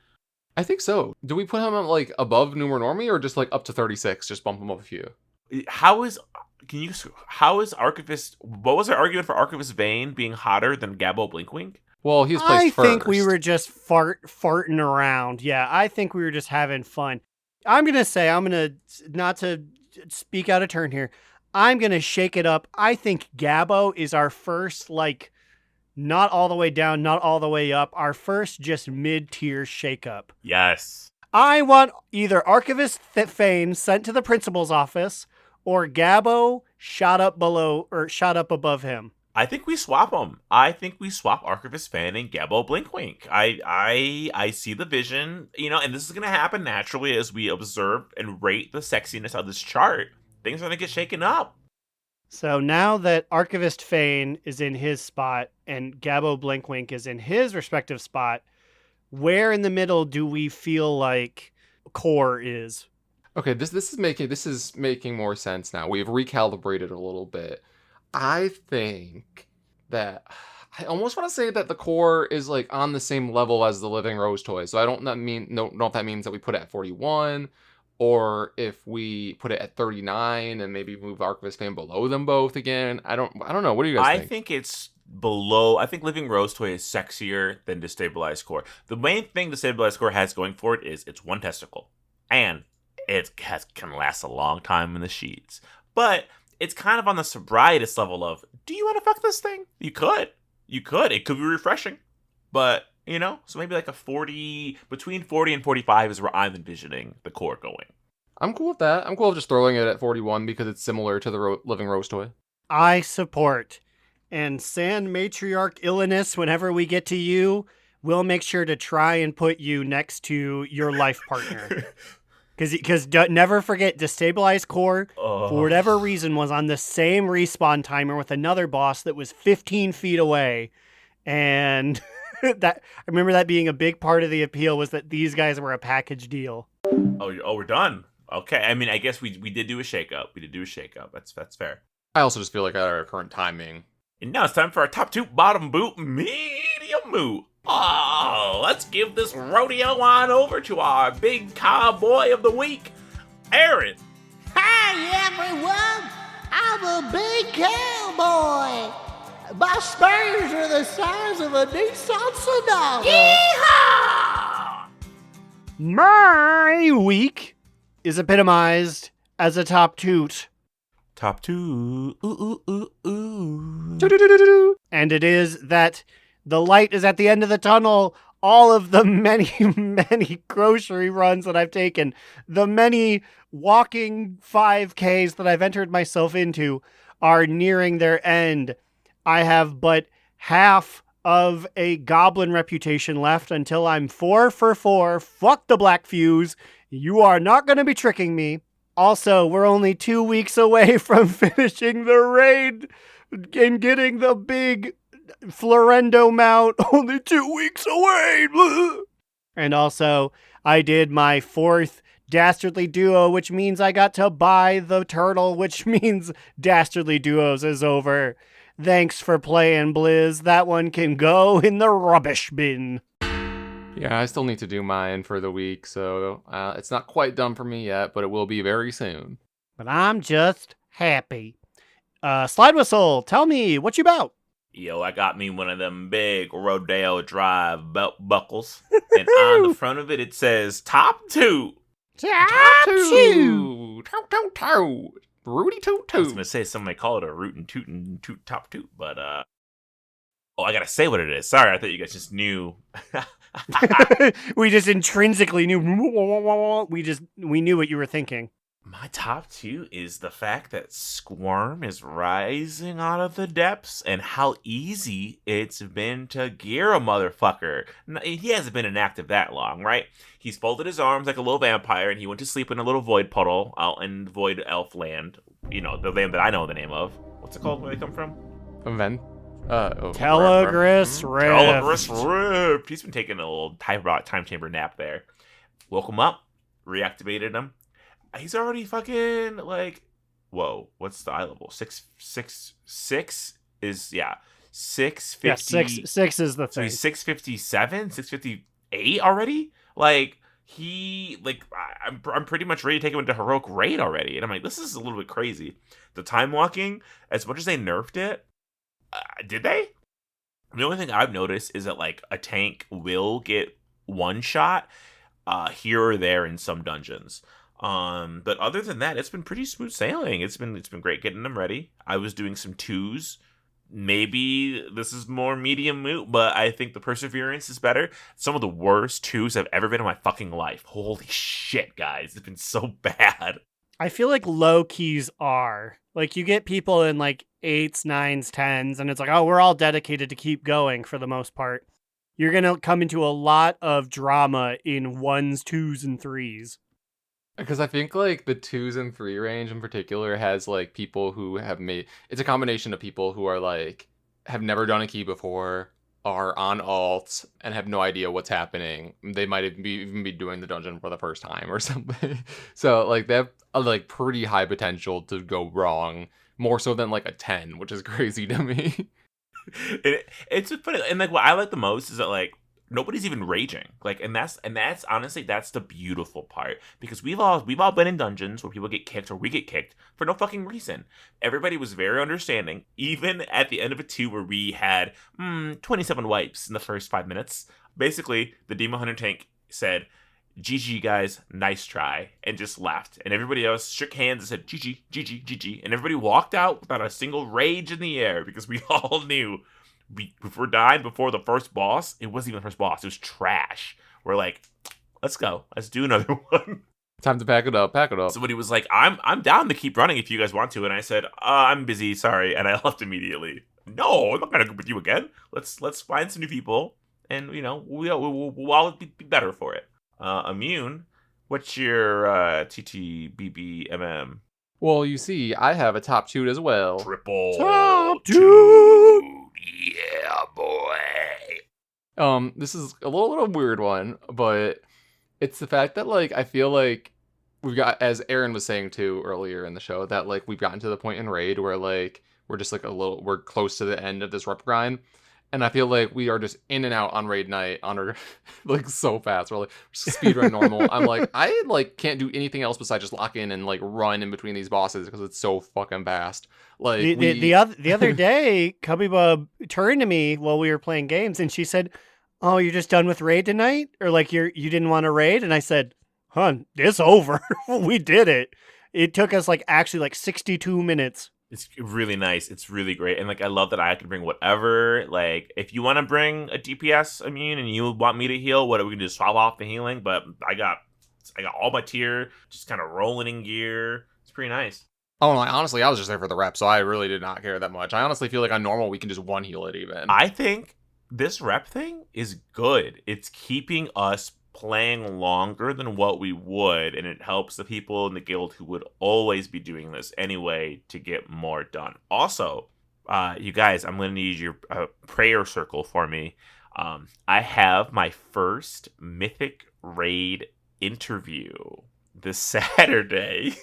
B: I think so. Do we put him like above Numer Normie or just like up to 36? Just bump him up a few.
D: How is Archivist? What was our argument for Archivist Vane being hotter than Gabbo Blinkwink?
B: Well, he's placed
C: I
B: first.
C: think we were just farting around. Yeah, I think we were just having fun. I'm gonna not to speak out of turn here. I'm gonna shake it up. I think Gabbo is our first, like, not all the way down, not all the way up. Our first just mid-tier shake-up.
D: Yes.
C: I want either Archivist Fane sent to the principal's office or Gabbo shot up below or shot up above him.
D: I think we swap them. I think we swap Archivist Fan and Gabbo Blinkwink. I see the vision, and this is going to happen naturally as we observe and rate the sexiness of this chart. Things are going to get shaken up.
C: So now that Archivist Fane is in his spot and Gabbo Blinkwink is in his respective spot, where in the middle do we feel like Core is?
B: Okay, this is making more sense now. We've recalibrated a little bit. I think that I almost want to say that the Core is like on the same level as the Living Rose toy. So I don't know if that means that we put it at 41 or if we put it at 39 and maybe move Archivist Fan below them both again. I don't know. What do you guys think?
D: I think it's below. I think Living Rose toy is sexier than Destabilized Core. The main thing Destabilized Core has going for it is it's one testicle and it can last a long time in the sheets. But it's kind of on the sobrietist level of, do you want to fuck this thing? You could. It could be refreshing. But, so maybe like between 40 and 45 is where I'm envisioning the Core going.
B: I'm cool with that. I'm cool with just throwing it at 41 because it's similar to the Living Rose toy.
C: I support. And Sand Matriarch Illness, whenever we get to you, we'll make sure to try and put you next to your life partner. Because never forget, Destabilized Core, for whatever reason, was on the same respawn timer with another boss that was 15 feet away. And I remember that being a big part of the appeal was that these guys were a package deal.
D: Oh, we're done. Okay. I mean, I guess we did do a shakeup. That's fair.
B: I also just feel like at our current timing.
D: And now it's time for our top 2 bottom boot medium moot. Oh, let's give this rodeo on over to our big cowboy of the week, Aaron.
E: Hi, everyone! I'm a big cowboy! My spurs are the size of a Nissan Sonata!
D: Yeehaw!
C: My week is epitomized as a top toot.
D: Top 2. Ooh, ooh, ooh, ooh.
C: And it is that the light is at the end of the tunnel. All of the many, many grocery runs that I've taken, the many walking 5Ks that I've entered myself into are nearing their end. I have but half of a goblin reputation left until I'm 4 for 4. Fuck the black fuse. You are not going to be tricking me. Also, we're only 2 weeks away from finishing the raid and getting the big Florendo mount. Only 2 weeks away. And also, I did my 4th Dastardly Duo, which means I got to buy the turtle, which means Dastardly Duos is over. Thanks for playing, Blizz. That one can go in the rubbish bin.
B: Yeah, I still need to do mine for the week, so it's not quite done for me yet, but it will be very soon.
C: But I'm just happy. Slidewhistle, tell me, what you about?
D: Yo, I got me one of them big Rodeo Drive belt buckles. And on the front of it, it says top 2.
C: Top two.
B: Toot. Rudy toot
D: I was
B: toot.
D: going to say something may call it a rootin' tootin' toot top toot, but oh, I got to say what it is. Sorry, I thought you guys just knew.
C: We just intrinsically knew. We knew what you were thinking.
D: My top 2 is the fact that Squirm is rising out of the depths and how easy it's been to gear a motherfucker. He hasn't been inactive that long, right? He's folded his arms like a little vampire and he went to sleep in a little void puddle out in Void Elf land. You know, the land that I know the name of. What's it called? Where they come from?
B: Event.
C: Telegris Rift.
D: Telegris Rift. He's been taking a little time chamber nap there. Woke him up, reactivated him. He's already fucking like, whoa, what's the eye level? 6 is, yeah, 650.
C: Yeah, six is the
D: So
C: thing.
D: he's 657, 658 already? Like, I'm pretty much ready to take him into heroic raid already. And I'm like, this is a little bit crazy. The time walking, as much as they nerfed it, did they? The only thing I've noticed is that, like, a tank will get one shot here or there in some dungeons. But other than that, it's been pretty smooth sailing. It's been great getting them ready. I was doing some 2s. Maybe this is more medium moot, but I think the perseverance is better. Some of the worst 2s I've ever been in my fucking life. Holy shit, guys. It's been so bad.
C: I feel like low keys are. Like, you get people in like 8s, 9s, 10s, and it's like, oh, we're all dedicated to keep going for the most part. You're going to come into a lot of drama in 1s, 2s, and 3s.
B: Because I think, like, the 2s and 3 range in particular has, like, people who have made... It's a combination of people who are, like, have never done a key before, are on alts, and have no idea what's happening. They might even be doing the dungeon for the first time or something. So, like, they have a, like, pretty high potential to go wrong, more so than, like, a 10, which is crazy to me.
D: It's funny. And, like, what I like the most is that, like, nobody's even raging, like, and that's honestly, that's the beautiful part, because we've all been in dungeons where people get kicked or we get kicked for no fucking reason. Everybody was very understanding, even at the end of a 2 where we had 27 wipes in the first 5 minutes. Basically, the Demon Hunter tank said, "GG guys, nice try," and just left, and everybody else shook hands and said, "GG, GG, GG," and everybody walked out without a single rage in the air, because we all knew. If we're dying before the first boss, it wasn't even the first boss. It was trash. We're like, let's go. Let's do another one.
B: Time to pack it up.
D: Somebody was like, I'm down to keep running if you guys want to. And I said, I'm busy. Sorry. And I left immediately. No, I'm not going to go with you again. Let's find some new people. And, you know, we'll all be better for it. Immune, what's your TTBBMM?
B: Well, you see, I have a top 2 as well.
D: Triple
C: Top
D: two. Yeah, boy.
B: This is a little weird one, but it's the fact that, like, I feel like we've got, as Aaron was saying too earlier in the show, that like we've gotten to the point in raid where like we're just like we're close to the end of this rep grind, and I feel like we are just in and out on raid night on our like so fast. We're like speed run normal. I'm like, I like can't do anything else besides just lock in and like run in between these bosses because it's so fucking fast. Like
C: the other day, Cubby Bub turned to me while we were playing games, and she said, "Oh, you're just done with raid tonight, or like you didn't want to raid?" And I said, "Hun, it's over. We did it. It took us like actually like 62 minutes."
D: It's really nice. It's really great. And like I love that I can bring whatever. Like if you want to bring a DPS immune and you want me to heal, what we can just swap off the healing. But I got all my tier, just kind of rolling in gear. It's pretty nice.
B: Oh, no, honestly, I was just there for the rep, so I really did not care that much. I honestly feel like on normal we can just one heal it even.
D: I think this rep thing is good. It's keeping us playing longer than what we would, and it helps the people in the guild who would always be doing this anyway to get more done. Also, you guys, I'm going to need your prayer circle for me. I have my first Mythic Raid interview this Saturday.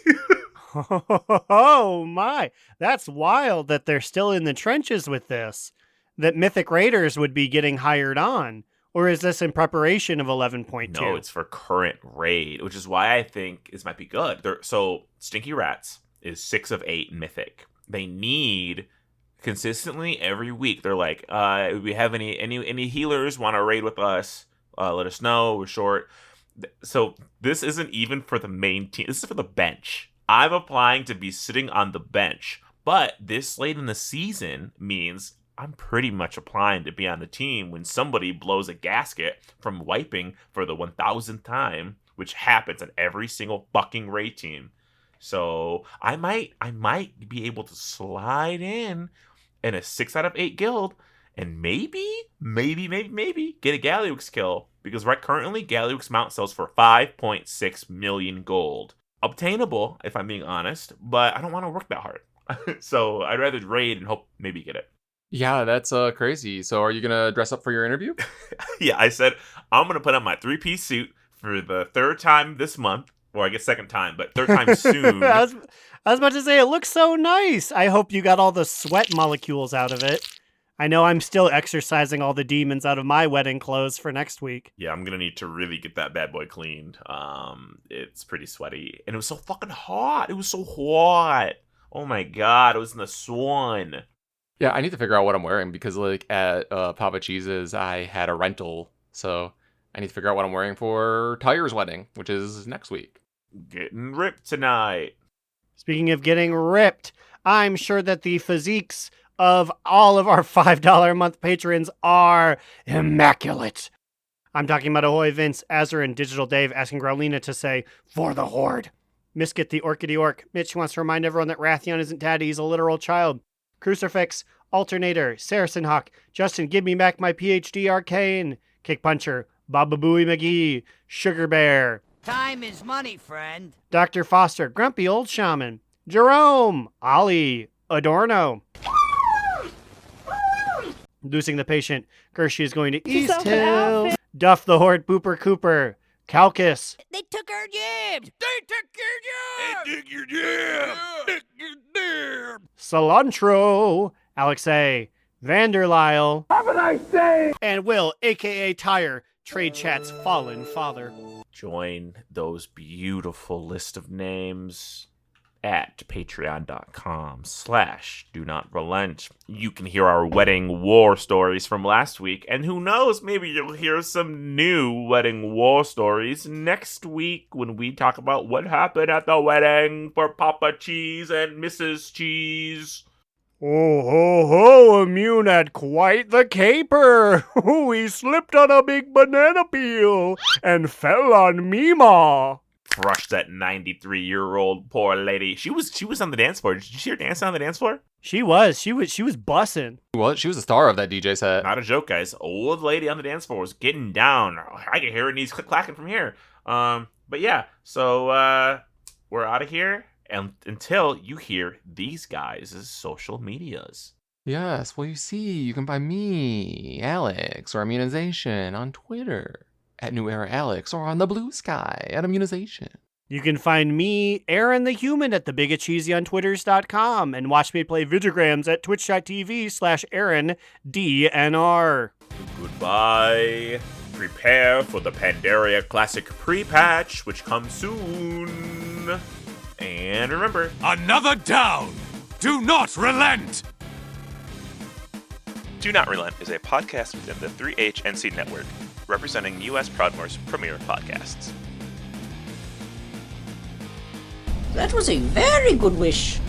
C: Oh my, that's wild that they're still in the trenches with this, that Mythic Raiders would be getting hired on. Or is this in preparation of 11.2?
D: No, it's for current raid, which is why I think this might be good. So Stinky Rats is 6 of 8 Mythic. They need consistently every week. They're like, if we have any healers want to raid with us, let us know. We're short. So this isn't even for the main team. This is for the bench. I'm applying to be sitting on the bench. But this late in the season means I'm pretty much applying to be on the team when somebody blows a gasket from wiping for the 1000th time, which happens on every single fucking raid team. So I might be able to slide in a 6 out of 8 guild and maybe get a Galliux kill, because right currently Galliux mount sells for 5.6 million gold. Obtainable, if I'm being honest, but I don't want to work that hard. So I'd rather raid and hope maybe get it.
B: Yeah, that's crazy. So are you going to dress up for your interview?
D: Yeah, I said I'm going to put on my 3-piece suit for the third time this month. Or I guess second time, but third time soon.
C: I was about to say, it looks so nice. I hope you got all the sweat molecules out of it. I know I'm still exercising all the demons out of my wedding clothes for next week.
D: Yeah, I'm going to need to really get that bad boy cleaned. It's pretty sweaty. And it was so fucking hot. It was so hot. Oh my God, it was in the sun.
B: Yeah, I need to figure out what I'm wearing because, like, at Papa Cheese's, I had a rental. So I need to figure out what I'm wearing for Tyre's wedding, which is next week.
D: Getting ripped tonight.
C: Speaking of getting ripped, I'm sure that the physiques of all of our $5 a month patrons are immaculate. I'm talking about Ahoy Vince, Azarin, Digital Dave asking Growlina to say, "For the Horde." Misket the Orchidee Orc. Mitch wants to remind everyone that Rathion isn't daddy, he's a literal child. Crucifix, Alternator, Saracen Hawk, Justin, give me back my PhD Arcane, Kick Puncher, Baba Booey McGee, Sugar Bear,
F: Time is money, friend.
C: Dr. Foster, Grumpy Old Shaman, Jerome, Ollie, Adorno. Losing the patient, Gershie is going to East Hill, Duff the Horde, Booper Cooper, Calcus,
F: They took our jibs. They took your jibs.
C: Cilantro, Alexei, Vanderlyle, have a nice day, and Will, aka Tire, Trade Chat's fallen father.
D: Join those beautiful list of names at patreon.com/do-not-relent. You can hear our wedding war stories from last week, and who knows, maybe you'll hear some new wedding war stories next week when we talk about what happened at the wedding for Papa Cheese and Mrs. Cheese.
C: Oh ho ho, Immune had quite the caper. He slipped on a big banana peel and fell on Mima.
D: Crushed that 93-year-old poor lady. She was on the dance floor. Did you see her dancing on the dance floor?
C: She was bussing.
B: What? She was the star of that DJ set.
D: Not a joke, guys. Old lady on the dance floor was getting down. I can hear her knees click-clacking from here. But yeah, so we're out of here. And until you hear these guys' social medias.
B: Yes, well, you see, you can find me, Alex, or Immunization on Twitter at New Era Alex, or on the Blue Sky at Immunization.
C: You can find me, Aaron the Human, at thebigetcheesy on Twitters.com and watch me play videograms at twitch.tv/AaronDNR.
D: Goodbye. Prepare for the Pandaria Classic pre-patch, which comes soon. And remember,
A: Another down! Do not relent!
G: Do Not Relent is a podcast within the 3HNC network, representing U.S. Proudmoore's premier podcasts.
H: That was a very good wish.